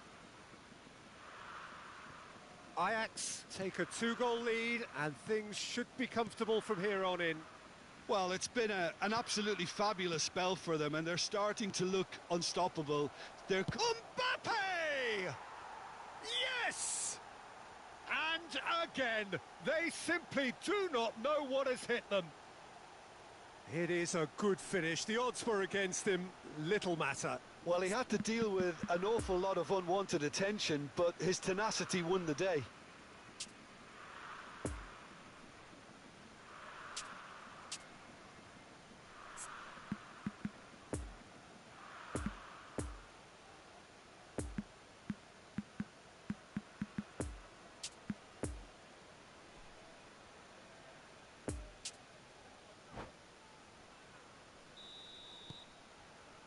S1: Ajax take a two-goal lead, and things should be comfortable from here on in.
S2: Well, it's been an absolutely fabulous spell for them, and they're starting to look unstoppable. They're...
S1: Mbappe! Yes! And again, they simply do not know what has hit them. It is a good finish. The odds were against him, little matter.
S2: Well, he had to deal with an awful lot of unwanted attention, but his tenacity won the day.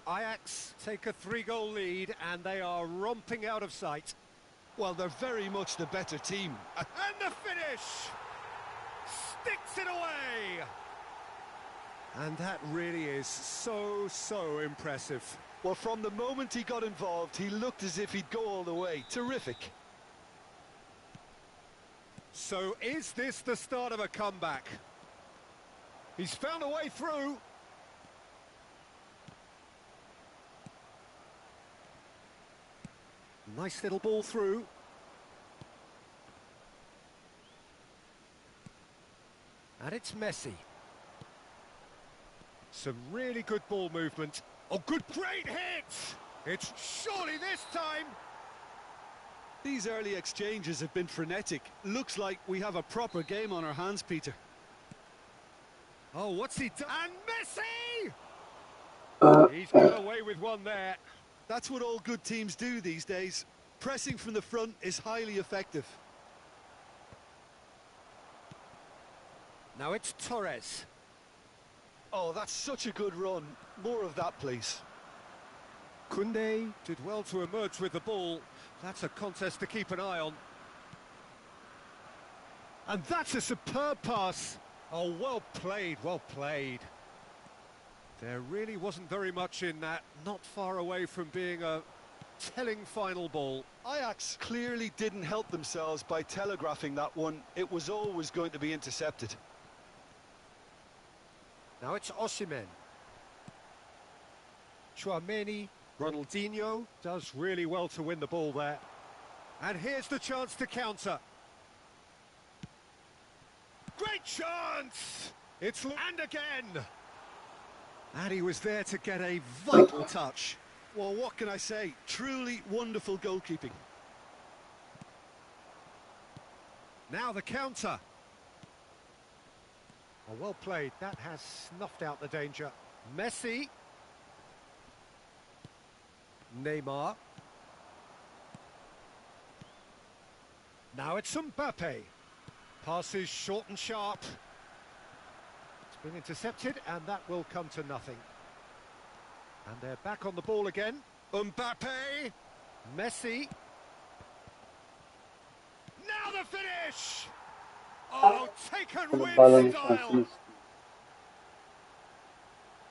S1: Ajax take a three-goal lead, and they are romping out of sight.
S2: Well, they're very much the better team.
S1: And the finish! Sticks it away! And that really is so impressive.
S2: Well, from the moment he got involved, he looked as if he'd go all the way. Terrific.
S1: So is this the start of a comeback? He's found a way through. Nice little ball through. And it's Messi. Some really good ball movement. Oh, great hit! It's surely this time!
S2: These early exchanges have been frenetic. Looks like we have a proper game on our hands, Peter.
S1: Oh, what's he done? And Messi! He's got away with one there.
S2: That's what all good teams do these days. Pressing from the front is highly effective.
S1: Now it's Torres.
S2: Oh, that's such a good run. More of that, please.
S1: Koundé did well to emerge with the ball. That's a contest to keep an eye on. And that's a superb pass. Oh, well played, well played. There really wasn't very much in that. Not far away from being a telling final ball.
S2: Ajax clearly didn't help themselves by telegraphing that one. It was always going to be intercepted.
S1: Now it's Osimhen. Chouameni, Ronaldinho does really well to win the ball there. And here's the chance to counter. Great chance! It's and again! And he was there to get a vital touch.
S2: Well, what can I say? Truly wonderful goalkeeping.
S1: Now the counter. Oh, well played. That has snuffed out the danger. Messi. Neymar. Now it's Mbappe. Passes short and sharp. It's been intercepted, and that will come to nothing. And they're back on the ball again. Mbappe. Messi. Now the finish! Oh, taken
S4: The
S1: with
S4: balon is
S1: style!
S4: confused.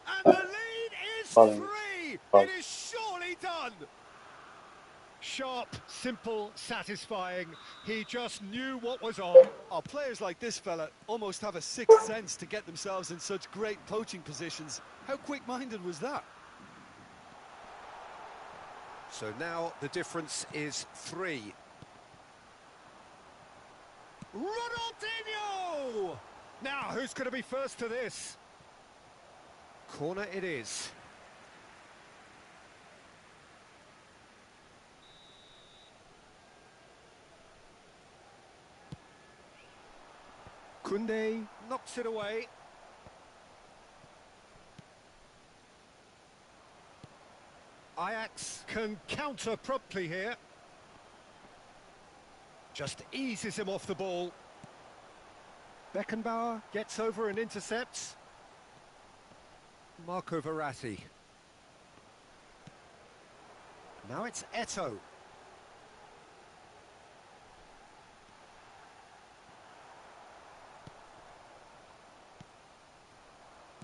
S1: And the lead is
S4: Balon.
S1: three!
S4: Balon.
S1: It is surely done! Sharp, simple, satisfying. He just knew what was on.
S2: Oh, players like this fella almost have a sixth sense to get themselves in such great poaching positions. How quick-minded was that?
S1: So now the difference is 3. Ronaldinho! Now, who's going to be first to this? Corner it is. Koundé knocks it away. Ajax can counter promptly here. Just eases him off the ball. Beckenbauer gets over and intercepts. Marco Verratti. Now it's Eto'o.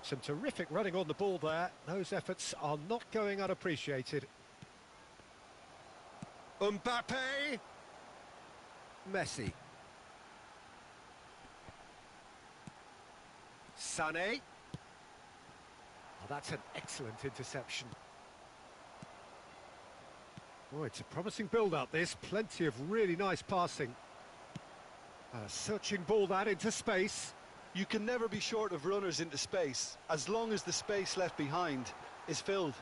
S1: Some terrific running on the ball there. Those efforts are not going unappreciated. Mbappe. Messi. Sané. Oh, that's an excellent interception. Oh, it's a promising build-up, this. Plenty of really nice passing. A searching ball that into space.
S2: You can never be short of runners into space, as long as the space left behind is filled.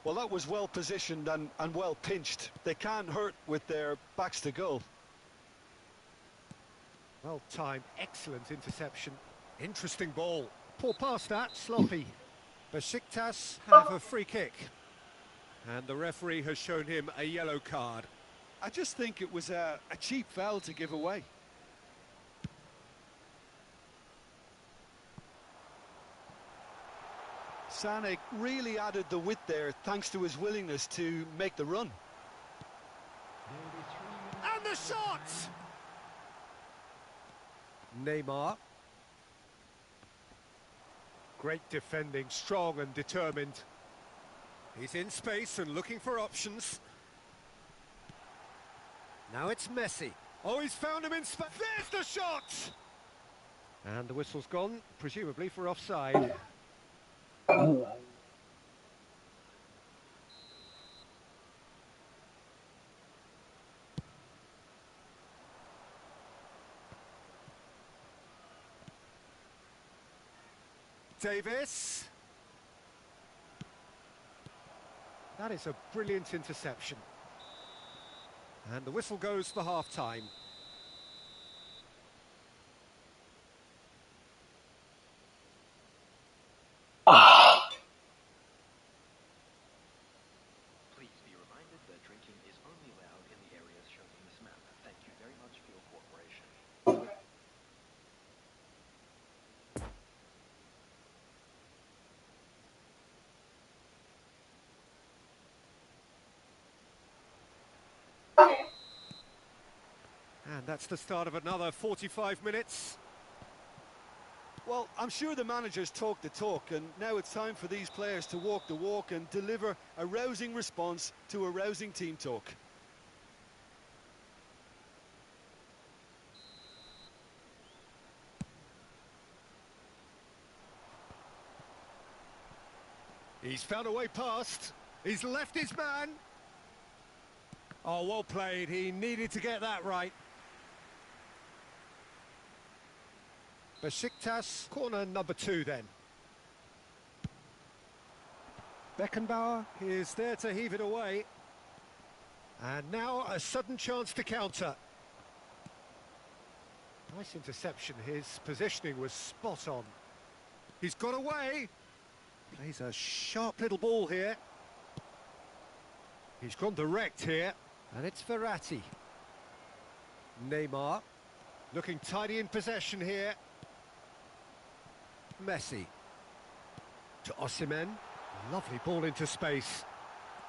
S2: Well, that was well positioned and well pinched. They can't hurt with their backs to goal.
S1: Well timed, excellent interception. Interesting ball. Poor pass that, sloppy. Besiktas have a free kick. And the referee has shown him a yellow card.
S2: I just think it was a cheap foul to give away. Sané really added the width there thanks to his willingness to make the run.
S1: And the shot! Neymar. Great defending, strong and determined. He's in space and looking for options. Now it's Messi. Oh, he's found him in space. There's the shot! And the whistle's gone, presumably for offside. Davis. That is a brilliant interception. And the whistle goes for half-time.
S5: Please be reminded that drinking is only allowed in the areas shown on this map. Thank you very much for your cooperation.
S1: And that's the start of another 45 minutes.
S2: Well, I'm sure the managers talk the talk, and now it's time for these players to walk the walk and deliver a rousing response to a rousing team talk.
S1: He's found a way past. He's left his man. Oh, well played. He needed to get that right. Besiktas, corner number 2 then. Beckenbauer is there to heave it away. And now a sudden chance to counter. Nice interception. His positioning was spot on. He's got away. Plays a sharp little ball here. He's gone direct here. And it's Verratti. Neymar. Looking tidy in possession here. Messi. To Osimhen. Lovely ball into space.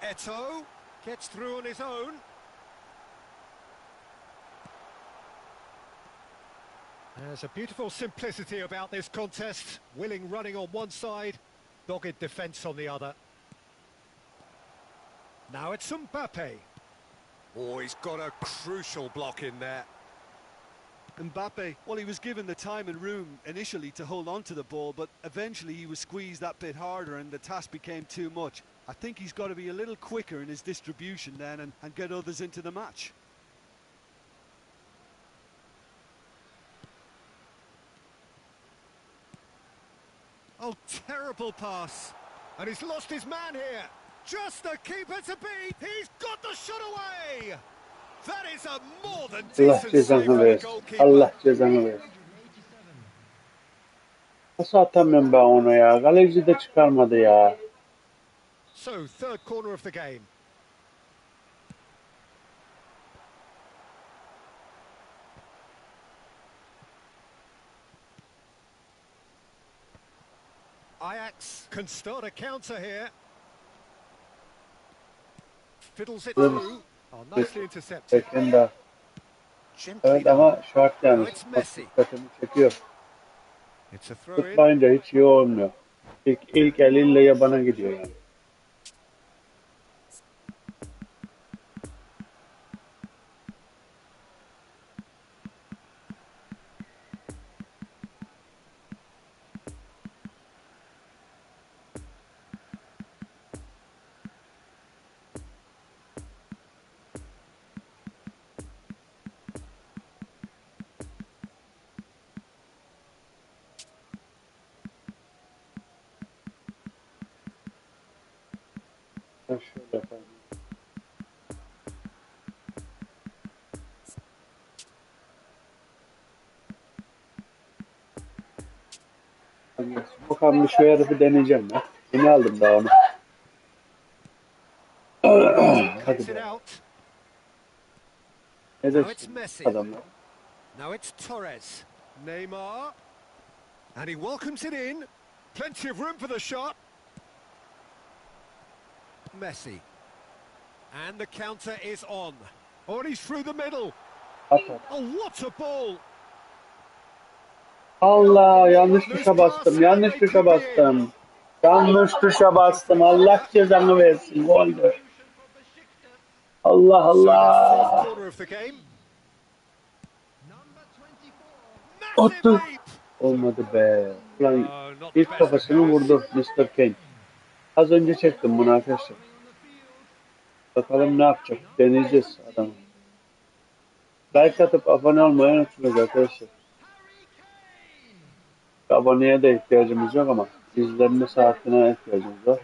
S1: Eto'o gets through on his own. There's a beautiful simplicity about this contest. Willing running on one side, dogged defence on the other. Now it's Mbappe. Oh, he's got a crucial block in there.
S2: Mbappe, well, he was given the time and room initially to hold on to the ball, but eventually he was squeezed that bit harder and the task became too much. I think he's got to be a little quicker in his distribution then and get others into the match.
S1: Oh, terrible pass. And he's lost his man here. Just the keeper to beat. He's got the shot away. That is a more than
S4: Allah
S1: decent save
S4: cezanı
S1: from the
S4: versin.
S1: goalkeeper.
S4: Allah cezanı versin. Nasıl atamıyorum ben onu ya? Kaleci de çıkarmadı ya.
S1: So, third corner of the game. Ajax can start a counter here. Fiddles it through. Oh, nicely intercepted.
S4: Bekenda.
S1: Gently
S4: Evet
S1: done.
S4: ama şart yani.
S1: Now it's Messi.
S4: Dikkatimi çekiyor.
S1: It's a throw in.
S4: Tutmayınca hiç iyi olmuyor. İlk eliyle yabana gidiyor yani. Ben şöyle yapayım. Bakalım bir şu herifi deneyeceğim ya. Yeni aldım daha onu.
S1: Cuts
S4: Hadi
S1: it
S4: be.
S1: out.
S4: Ne
S1: Now it's
S4: dersin
S1: Messi.
S4: adamlar?
S1: Now it's Torres. Neymar. And he welcomes it in. Plenty of room for the shot. Messi. And the counter is on. Oh, and he's through the middle.
S4: At at.
S1: Oh, what a ball!
S4: Allah yanlış tuşa bastım. Yanlış tuşa bastım. Yanlış tuşa bastım. Allah cezanı versin. Goldür. Allah
S1: So the fourth
S4: Allah.
S1: corner of the game. Massive
S4: Attı.
S1: leap!
S4: Olmadı be. Ulan
S1: Oh, not the
S4: ilk
S1: best
S4: kafasını
S1: of
S4: vurdu
S1: passes.
S4: Mr. Kane. Az önce çektim bunu arkadaşlar. Bakalım ne yapacak. Deneyeceğiz adamı. Like atıp abone olmayı unutmayın arkadaşlar. Aboneye de ihtiyacımız yok ama izlenme saatine ihtiyacımız var.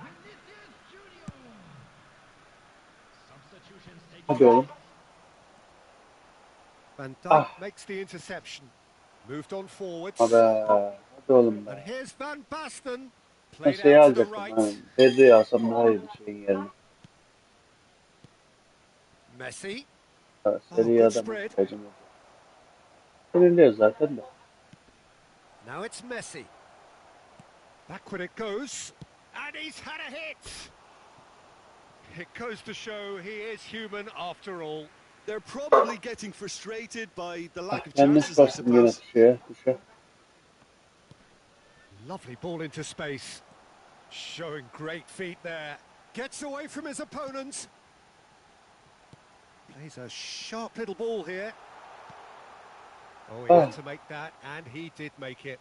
S4: Hadi oğlum.
S1: Van Dijk
S4: Ah.
S1: makes the interception. Moved on forwards.
S4: Hadi, hadi oğlum
S1: And
S4: be.
S1: here's Van Basten.
S4: Ben
S1: Played
S4: şeyi
S1: out to the
S4: alacaktım.
S1: right.
S4: Pedro'yu alsam daha iyi bir şeyin yerine.
S1: Messi.
S4: Seri
S1: good
S4: adam
S1: spread.
S4: ihtiyacımız var. Belirliyoruz zaten de.
S1: Now it's Messi. Backward it goes. And he's had a hit. It goes to show he is human after all.
S2: They're probably getting frustrated by the lack of
S4: Yanlış
S2: chances, I
S4: bastım yine
S2: suppose.
S4: tuşa.
S1: Lovely ball into space. Showing great feet there. Gets away from his opponent. Plays a sharp little ball here. Oh, he had to make that, and he did make it.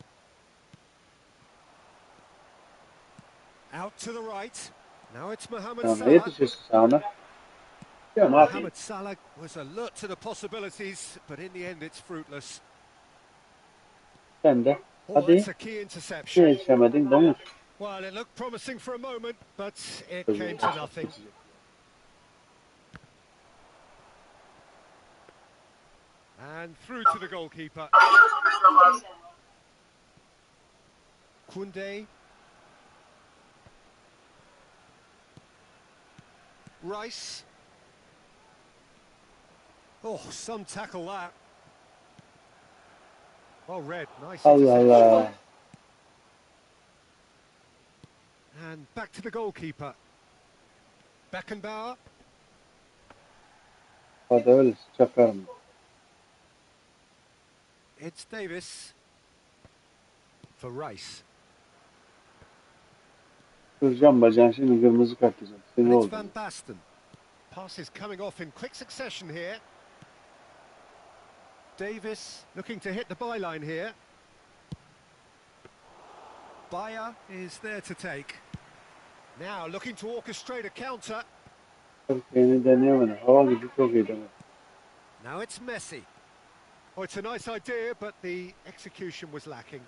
S1: Out to the right. Now it's Mohamed
S4: Sana
S1: Salah.
S4: yetişirsin sağına. Ya ne yapayım?
S1: Mohamed Salah was alert to the possibilities, but in the end it's fruitless.
S4: Sen de.
S1: Oh,
S4: Hadi.
S1: that's a key interception.
S4: Niye yetişemedin? Domuz.
S1: Well, it looked promising for a moment, but it came to nothing. And through to the goalkeeper. Koundé. Rice. Oh, some tackle that. Well read, nice
S4: Allah
S1: interception.
S4: Allah.
S1: And back to the goalkeeper. Beckenbauer.
S4: Hadi öyle çakarım.
S1: It's Davis. For Rice.
S4: Kıracağım bacağını şimdi kırmızı kart diyeceğim.
S1: And
S4: Seni
S1: it's
S4: oldu.
S1: Van Basten. Passes coming off in quick succession here. Davis looking to hit the byline here. Bayer is there to take. Now looking to orchestrate a counter.
S4: Türkiye'ni deneyemedim. Hava gücü çok iyi demek.
S1: Now it's Messi. Oh, it's a nice idea, but the execution was lacking.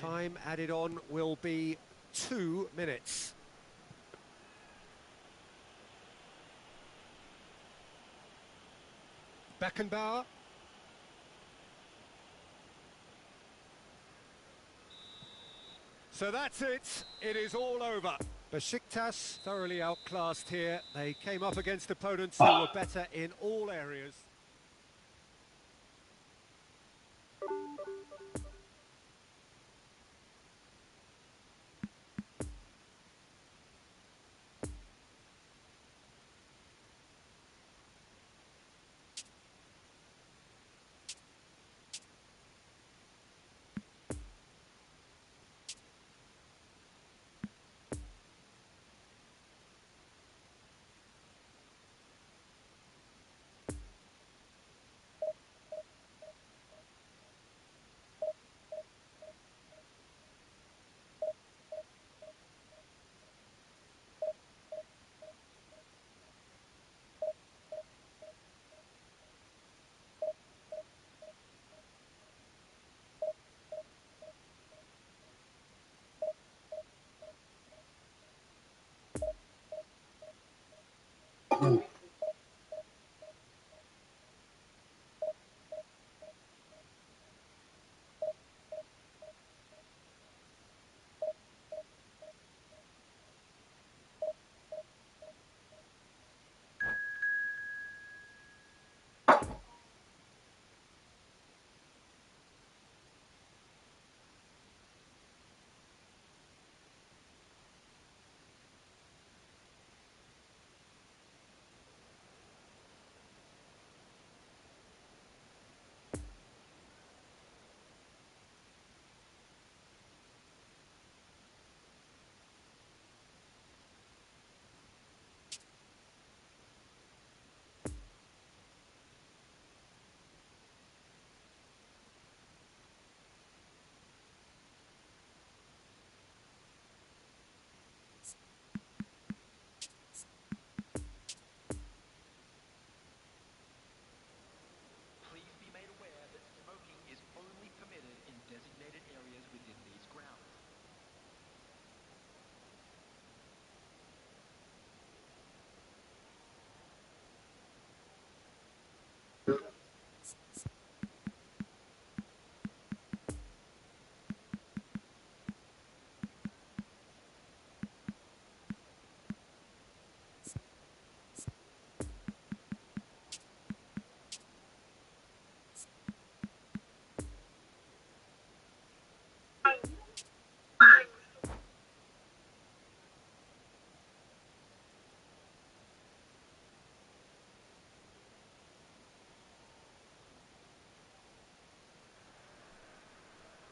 S1: Time added on will be 2 minutes. Beckenbauer. So that's it. It is all over. Besiktas thoroughly outclassed here. They came up against opponents who were better in all areas.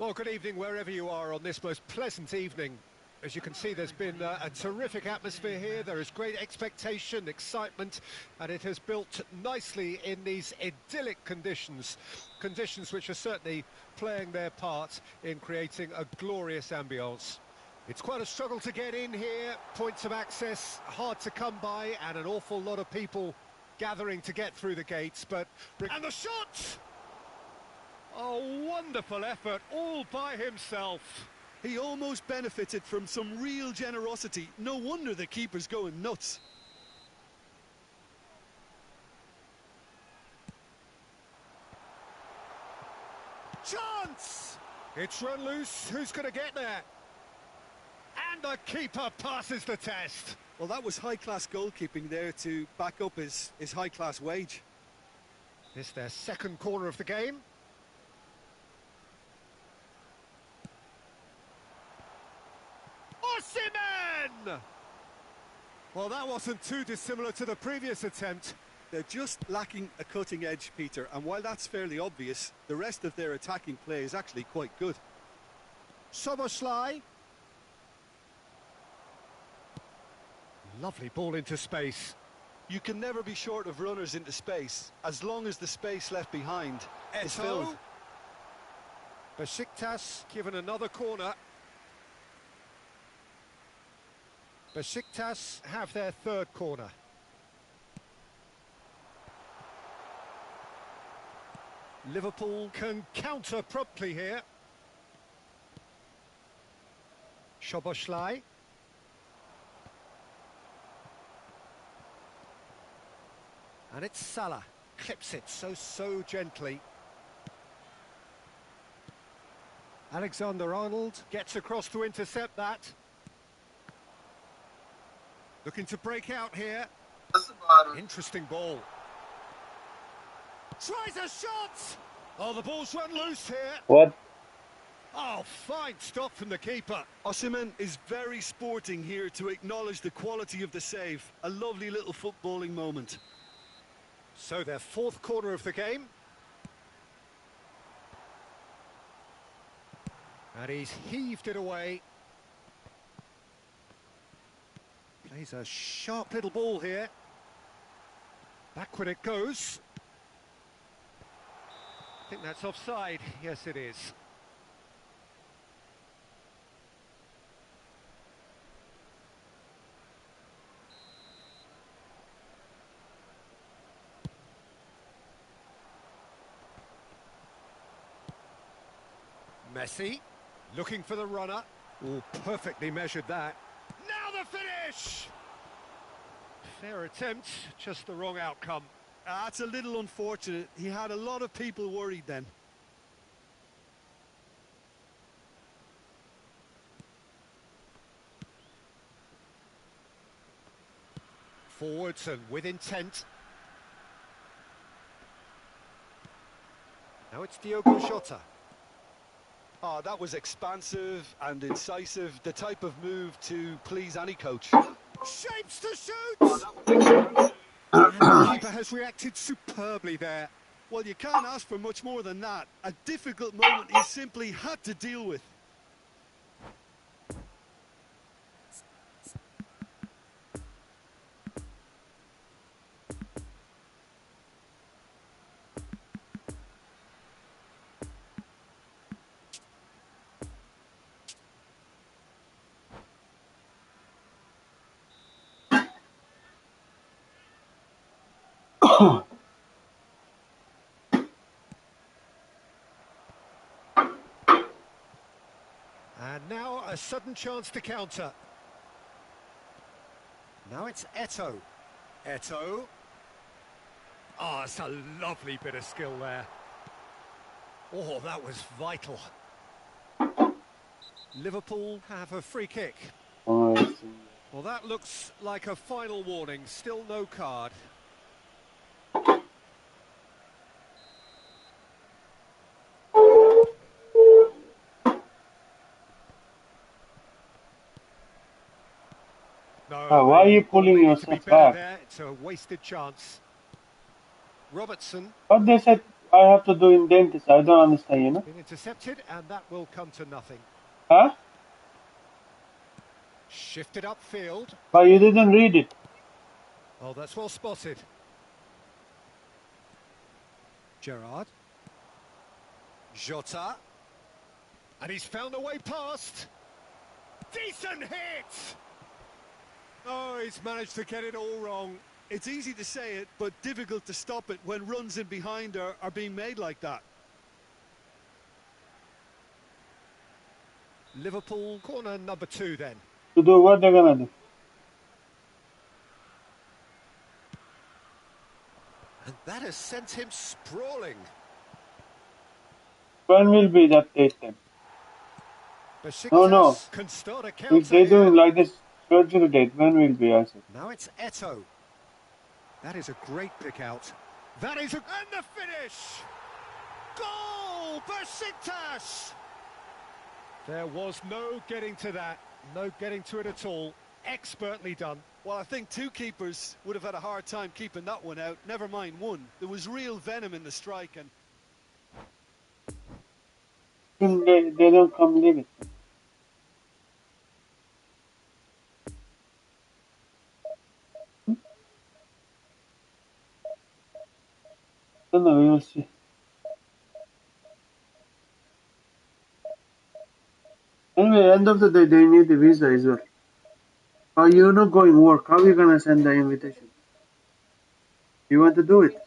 S1: Well, good evening wherever you are on this most pleasant evening. As you can see, there's been a terrific atmosphere here. There is great expectation, excitement, and it has built nicely in these idyllic conditions. Conditions which are certainly playing their part in creating a glorious ambience. It's quite a struggle to get in here, points of access hard to come by, and an awful lot of people gathering to get through the gates, but... And the shot! Oh, wonderful effort, all by himself.
S2: He almost benefited from some real generosity. No wonder the keeper's going nuts.
S1: Chance! It's run loose, who's going to get there? And the keeper passes the test.
S2: Well, that was high-class goalkeeping there to back up his high-class wage.
S1: This their second corner of the game. Osimhen! Well, that wasn't too dissimilar to the previous attempt.
S2: They're just lacking a cutting edge, Peter, and while that's fairly obvious, the rest of their attacking play is actually quite good.
S1: Szoboszlai. Lovely ball into space.
S2: You can never be short of runners into space, as long as the space left behind is filled.
S1: Besiktas given another corner. Besiktas have their third corner. Liverpool can counter promptly here. Szoboszlai. And it's Salah. Clips it so gently. Alexander-Arnold gets across to intercept that. Looking to break out here. Interesting ball. Tries a shot! Oh, the ball's run loose here.
S4: What?
S1: Oh, fine stop from the keeper.
S2: Osimhen is very sporting here to acknowledge the quality of the save. A lovely little footballing moment.
S1: So their fourth corner of the game. And he's heaved it away. Plays a sharp little ball here. Backward it goes. I think that's offside. Yes, it is. Messi, looking for the runner. Oh, perfectly measured that. Now the finish! Fair attempt, just the wrong outcome.
S2: That's a little unfortunate. He had a lot of people worried then.
S1: Forwards and with intent. Now it's Diogo Jota.
S2: Oh, that was expansive and incisive, the type of move to please any coach.
S1: Shapes to shoot! And the keeper has reacted superbly there.
S2: Well, you can't ask for much more than that. A difficult moment he simply had to deal with.
S1: And now a sudden chance to counter. Now it's Eto'o. Eto'o. Oh, it's a lovely bit of skill there. Oh, that was vital. Liverpool have a free kick.
S4: Oh, I see.
S1: Well, that looks like a final warning. Still no card. No,
S4: Why are you pulling
S1: to be
S4: yourself
S1: better
S4: back?
S1: there. It's a wasted chance. Robertson.
S4: But they said I have to do in dentist. I don't understand, you know?
S1: Been intercepted, and that will come to nothing.
S4: Huh?
S1: Shifted upfield.
S4: But you didn't read it.
S1: Oh, that's well spotted. Gerrard. Jota. And he's found a way past. Decent hit! Oh, he's managed to get it all wrong.
S2: It's easy to say it, but difficult to stop it when runs in behind are being made like that.
S1: Liverpool corner number 2 then.
S4: To do what they're gonna do.
S1: And that has sent him sprawling.
S4: When will be that date then?
S1: Besiktas
S4: No.
S1: can start a
S4: If
S1: counter
S4: they're
S1: here.
S4: doing like this surgery date, when will be, I said.
S1: Now it's Eto'o. That is a great pick out. That is a... And the finish! Goal! Besiktas! There was no getting to that. No getting to it at all. Expertly done.
S2: Well, I think two keepers would have had a hard time keeping that one out. Never mind one. There was real venom in the strike, and
S4: They don't come leave it. Don't know, we will see. Anyway, end of the day, they need the visa as well. But you're not going work. How are you gonna send the invitation? You want to do it?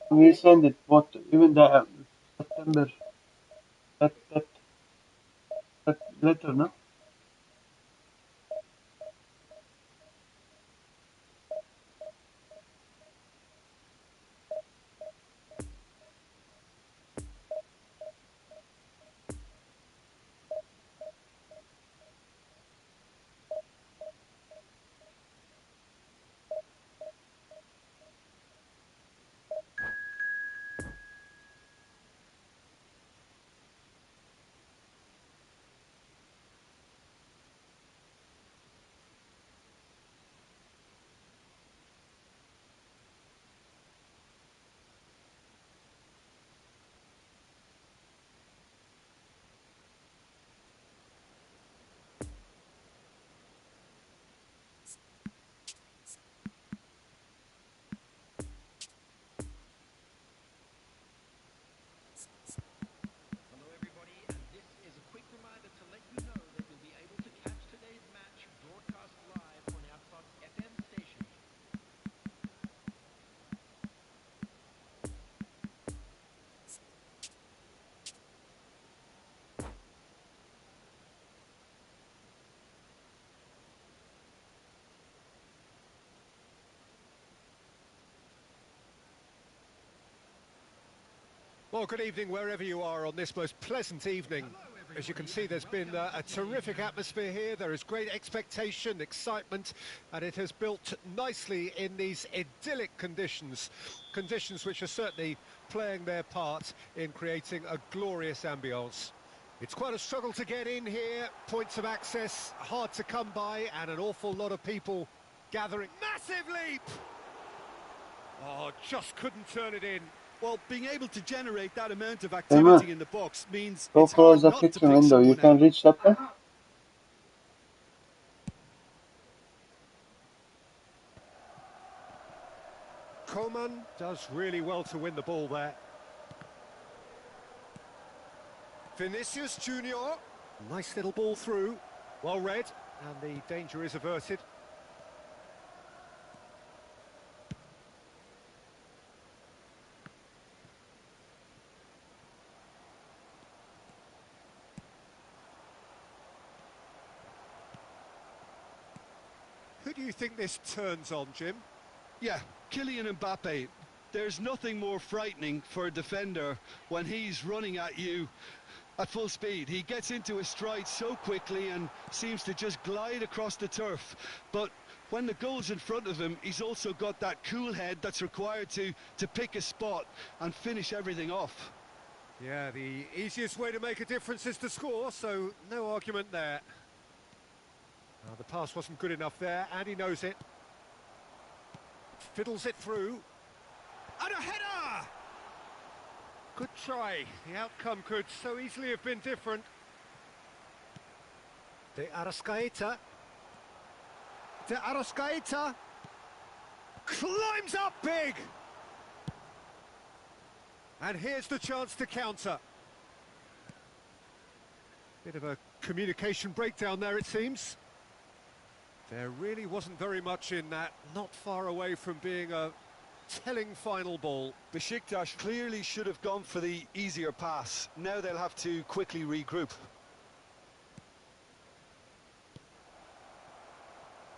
S4: We send it. What? Even the September. That letter, no?
S5: Hello everybody, and this is a quick reminder to let you know that you'll be able to catch today's match broadcast live on our Tots FM station.
S1: Well, good evening wherever you are on this most pleasant evening. As you can see, there's been a terrific atmosphere here. There is great expectation, excitement, and it has built nicely in these idyllic conditions. Conditions which are certainly playing their part in creating a glorious ambience. It's quite a struggle to get in here. Points of access hard to come by, and an awful lot of people gathering. Massive leap! Oh, just couldn't turn it in.
S2: well, being able to generate that amount of
S4: Emma,
S2: activity in the box means
S4: go
S2: it's
S4: close
S2: hard
S4: the
S2: not to
S4: kitchen
S2: pick
S4: window. You
S2: someone
S4: can
S2: out.
S4: reach that one?
S1: Coman does really well to win the ball there. Vinicius Junior, nice little ball through, well read, and the danger is averted. Who do you think this turns on, Jim?
S2: Yeah, Kylian Mbappe. There's nothing more frightening for a defender when he's running at you at full speed. He gets into his stride so quickly and seems to just glide across the turf. But when the goal's in front of him, he's also got that cool head that's required to pick a spot and finish everything off.
S1: Yeah, the easiest way to make a difference is to score, so no argument there. The pass wasn't good enough there, and he knows it. Fiddles it through. And a header! Good try. The outcome could so easily have been different. De Arrascaeta. De Arrascaeta climbs up big! And here's the chance to counter. Bit of a communication breakdown there, it seems. There really wasn't very much in that, not far away from being a telling final ball.
S2: Besiktas clearly should have gone for the easier pass. Now they'll have to quickly regroup.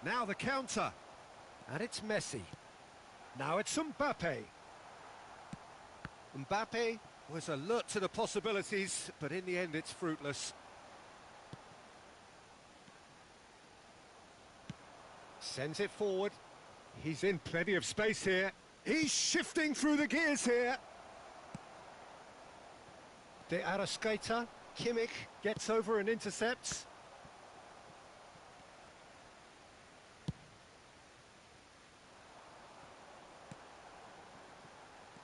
S1: Now the counter. And it's Messi. Now it's Mbappe. Mbappe was alert to the possibilities, but in the end it's fruitless. Sends it forward. He's in plenty of space here. He's shifting through the gears here. De Arrascaeta. Kimmich gets over and intercepts.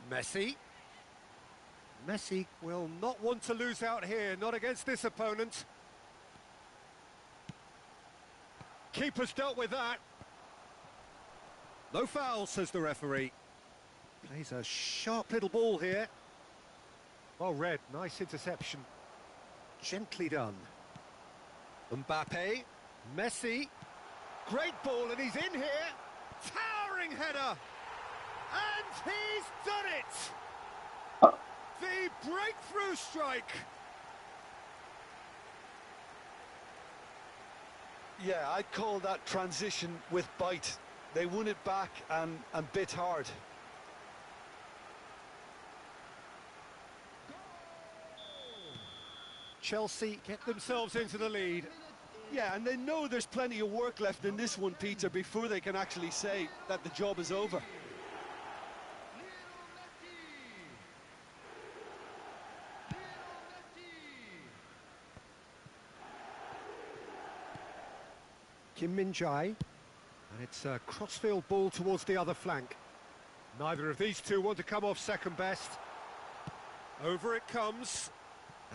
S1: Messi. Messi will not want to lose out here, not against this opponent. Keeper's dealt with that. No foul, says the referee. Plays a sharp little ball here. Well read, nice interception. Gently done. Mbappe, Messi. Great ball, and he's in here. Towering header. And he's done it! The breakthrough strike!
S2: Yeah, I'd call that transition with bite. They won it back and bit hard.
S1: Chelsea get themselves into the lead.
S2: Yeah, and they know there's plenty of work left in this one, Peter, before they can actually say that the job is over.
S1: Kim Min-jae, and it's a crossfield ball towards the other flank. Neither of these two want to come off second best. Over it comes,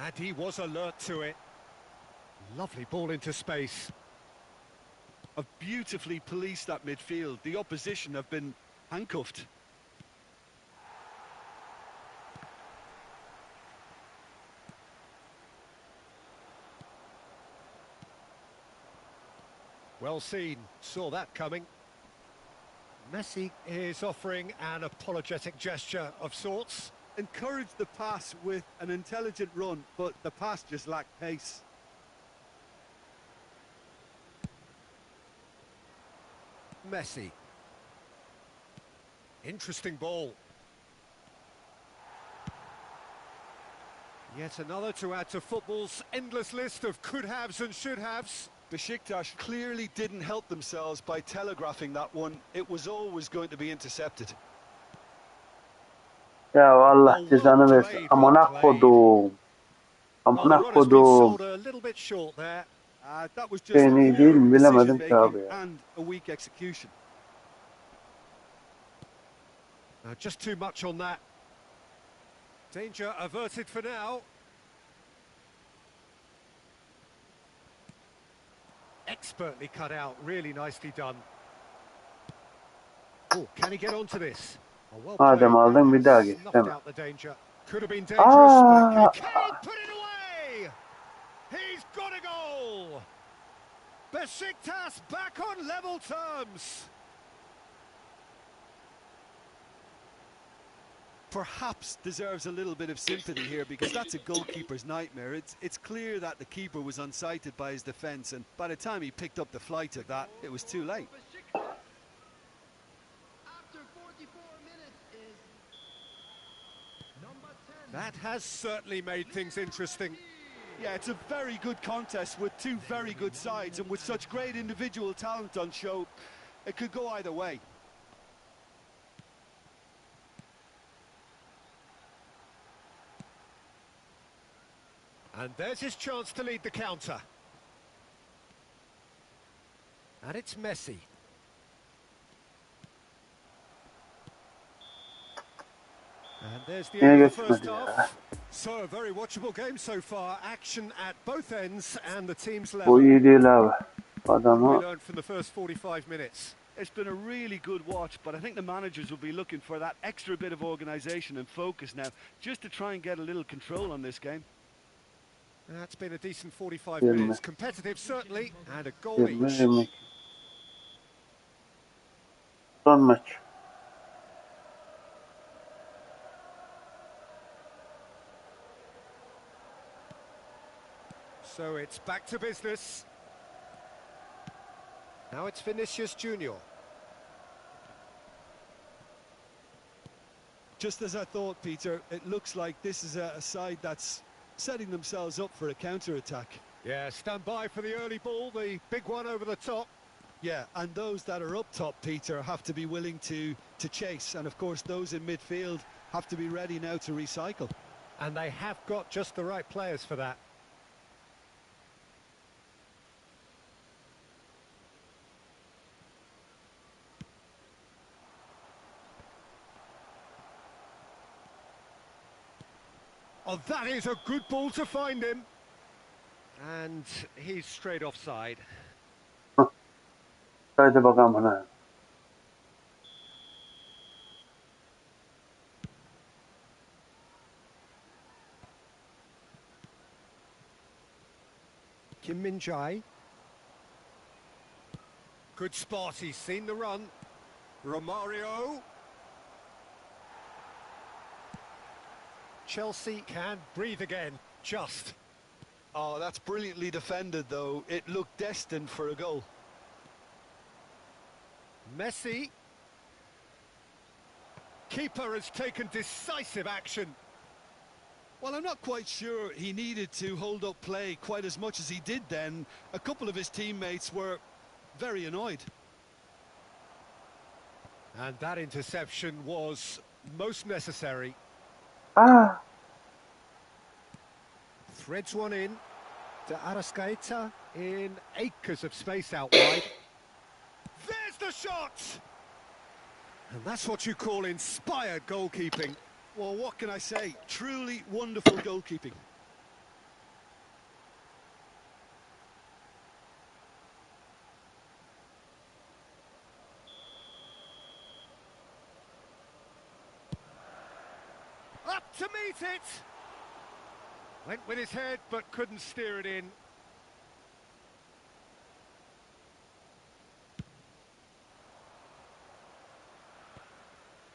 S1: and he was alert to it. Lovely ball into space.
S2: Have beautifully policed that midfield. The opposition have been handcuffed.
S1: Well seen, saw that coming. Messi is offering an apologetic gesture of sorts.
S2: Encouraged the pass with an intelligent run, but the pass just lacked pace.
S1: Messi. Interesting ball. Yet another to add to football's endless list of could-haves and should-haves.
S2: Besiktas clearly didn't help themselves by telegraphing that one. It was always going to be intercepted.
S4: Ya Allah
S1: Oh,
S4: cezanı
S1: well
S4: versin.
S1: played,
S4: Amına
S1: well played.
S4: kodum.
S1: Well, the
S4: Amına
S1: run has been
S4: kodum.
S1: sold a little bit short there.
S2: That was just
S4: En iyi değil mi? Bilemedim ki abi ya.
S2: and a weak execution.
S1: Just too much on that. Danger averted for now. Expertly cut out, really nicely done. Oh, can he get onto this? Oh, well
S4: Madem
S1: played.
S4: aldın bir daha geç,
S1: Snuffed
S4: değil mi?
S1: out the danger. Could have been dangerous, but can he put it away? He's got a goal! Besiktas back on level terms.
S2: Perhaps deserves a little bit of sympathy here, because that's a goalkeeper's nightmare. It's clear that the keeper was unsighted by his defence, and by the time he picked up the flight of that, it was too late.
S5: After 44 minutes is number 10.
S1: That has certainly made things interesting.
S2: Yeah, it's a very good contest with two very good sides, and with such great individual talent on show, it could go either way.
S1: And there's his chance to lead the counter. And it's Messi. there's the
S4: Niye
S1: end of the first
S4: geçmedi ya?
S1: half. So, a very watchable game so far. Action at both ends and the team's
S4: Bu
S1: level.
S4: iyi değil abi.
S1: What have we
S4: Adamı
S1: learned from the first 45 minutes?
S2: It's been a really good watch, but I think the managers will be looking for that extra bit of organisation and focus now, just to try and get a little control on this game.
S1: That's been a decent 45
S4: 20,
S1: minutes. Competitive, certainly, and a goal
S4: 20,
S1: each.
S4: 22. Son maç.
S1: So it's back to business. Now it's Vinicius Junior.
S2: Just as I thought, Peter, it looks like this is a side that's setting themselves up for a counter-attack.
S1: Yeah, stand by for the early ball, the big one over the top.
S2: Yeah, and those that are up top, Peter, have to be willing to chase. And, of course, those in midfield have to be ready now to recycle.
S1: And they have got just the right players for that. Oh, that is a good ball to find him. And he's straight offside.
S4: Haydi bakalım buna.
S1: Kim Min-jae. Good spot, he's seen the run. Romario. Chelsea can breathe again, just.
S2: Oh, that's brilliantly defended, though. It looked destined for a goal.
S1: Messi. Keeper has taken decisive action.
S2: Well, I'm not quite sure he needed to hold up play quite as much as he did then. A couple of his teammates were very annoyed.
S1: And that interception was most necessary.
S4: Ah,
S1: Threads one in to Arrascaeta in acres of space out wide. There's the shot! And that's what you call inspired goalkeeping.
S2: Well, what can I say? Truly wonderful goalkeeping.
S1: Up to meet it! Went with his head, but couldn't steer it in.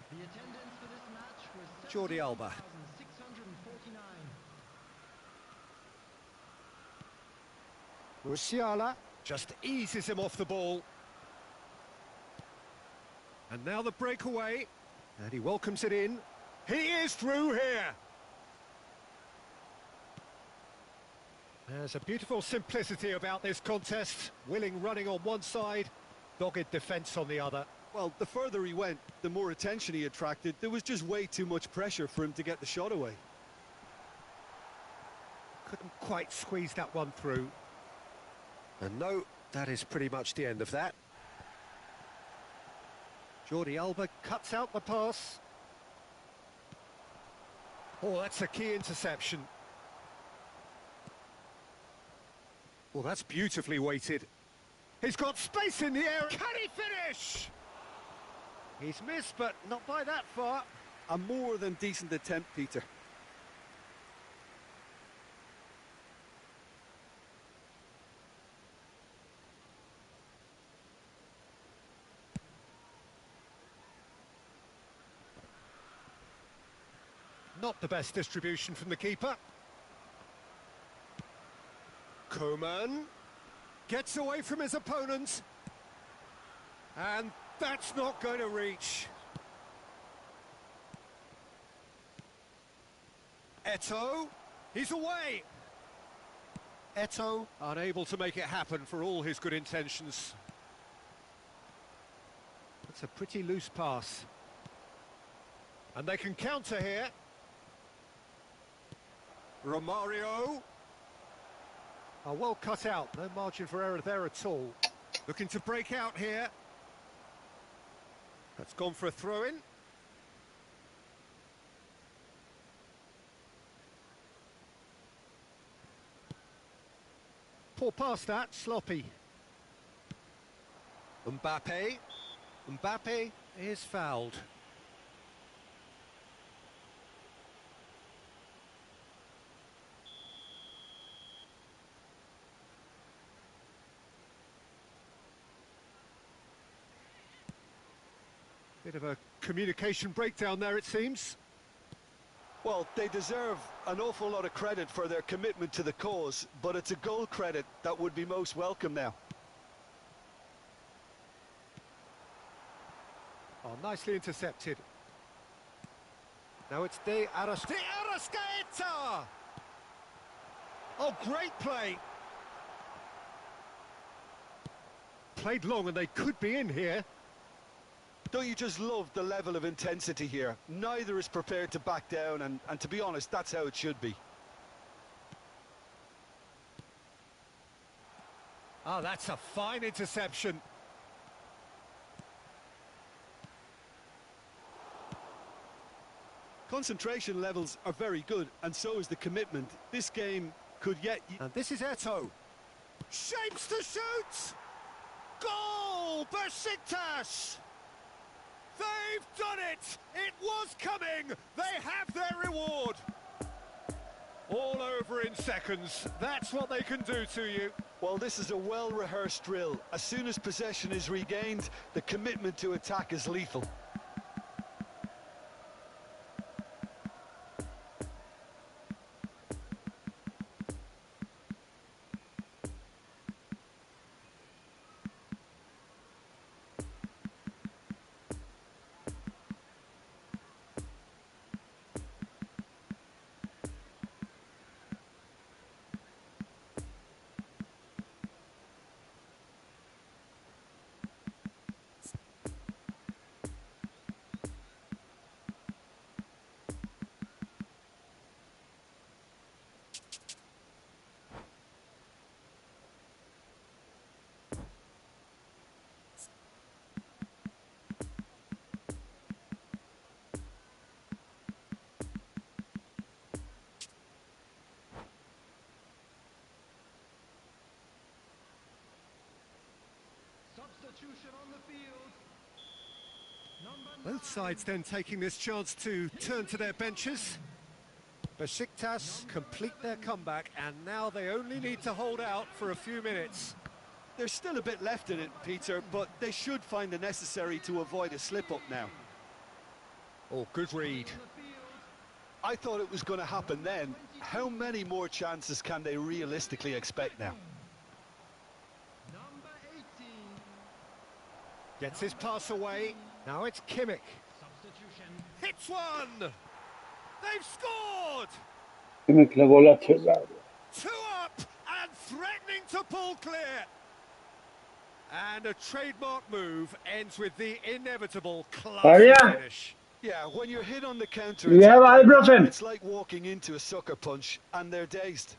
S5: The attendance for this match was
S1: Jordi Alba.
S5: 649.
S1: Musiala just eases him off the ball. And now the breakaway. And he welcomes it in. He is through here. There's a beautiful simplicity about this contest. Willing running on one side, dogged defence on the other.
S2: Well, the further he went, the more attention he attracted. There was just way too much pressure for him to get the shot away.
S1: Couldn't quite squeeze that one through. And no, that is pretty much the end of that. Jordi Alba cuts out the pass. Oh, that's a key interception. Well, that's beautifully weighted. He's got space in the air. Can he finish? He's missed, but not by that far.
S2: A more than decent attempt, Peter.
S1: Not the best distribution from the keeper. Koeman gets away from his opponent. And that's not going to reach. Eto'o, he's away. Eto'o unable to make it happen for all his good intentions. That's a pretty loose pass. And they can counter here. Romario. Oh, well cut out, no margin for error there at all. Looking to break out here. That's gone for a throw-in. Poor pass that, sloppy. Mbappe is fouled. Bit of a communication breakdown there, it seems.
S2: Well, they deserve an awful lot of credit for their commitment to the cause, but it's a goal credit that would be most welcome now.
S1: Oh, nicely intercepted. Now it's De Arrascaeta! Oh, great play! Played long and they could be in here.
S2: Don't you just love the level of intensity here? Neither is prepared to back down, and to be honest, that's how it should be.
S1: Oh, that's a fine interception.
S2: Concentration levels are very good, and so is the commitment. This game could yet...
S1: And this is Eto'o. Shapes to shoot! Goal! Besiktas! They've done it! It was coming! They have their reward! All over in seconds. That's what they can do to you.
S2: Well, this is a well-rehearsed drill. As soon as possession is regained, the commitment to attack is lethal.
S3: Substitution on the field.
S1: Both sides then taking this chance to turn to their benches. Besiktas complete their comeback, and now they only need to hold out for a few minutes.
S2: There's still a bit left in it, Peter, but they should find the necessary to avoid a slip-up now.
S1: Oh, good read.
S2: I thought it was going to happen then. How many more chances can they realistically expect now?
S3: Number 18.
S1: Gets his pass away. Now it's Kimmich.
S3: Substitution.
S1: Hits one! They've scored!
S4: Kimmik'le gol atıyorlar abi.
S1: 2 up and threatening to pull clear. And a trademark move ends with the inevitable classy finish.
S2: Yeah, when you're hit on the counter,
S4: You have ibuprofen.
S2: it's like walking into a sucker punch, and they're dazed.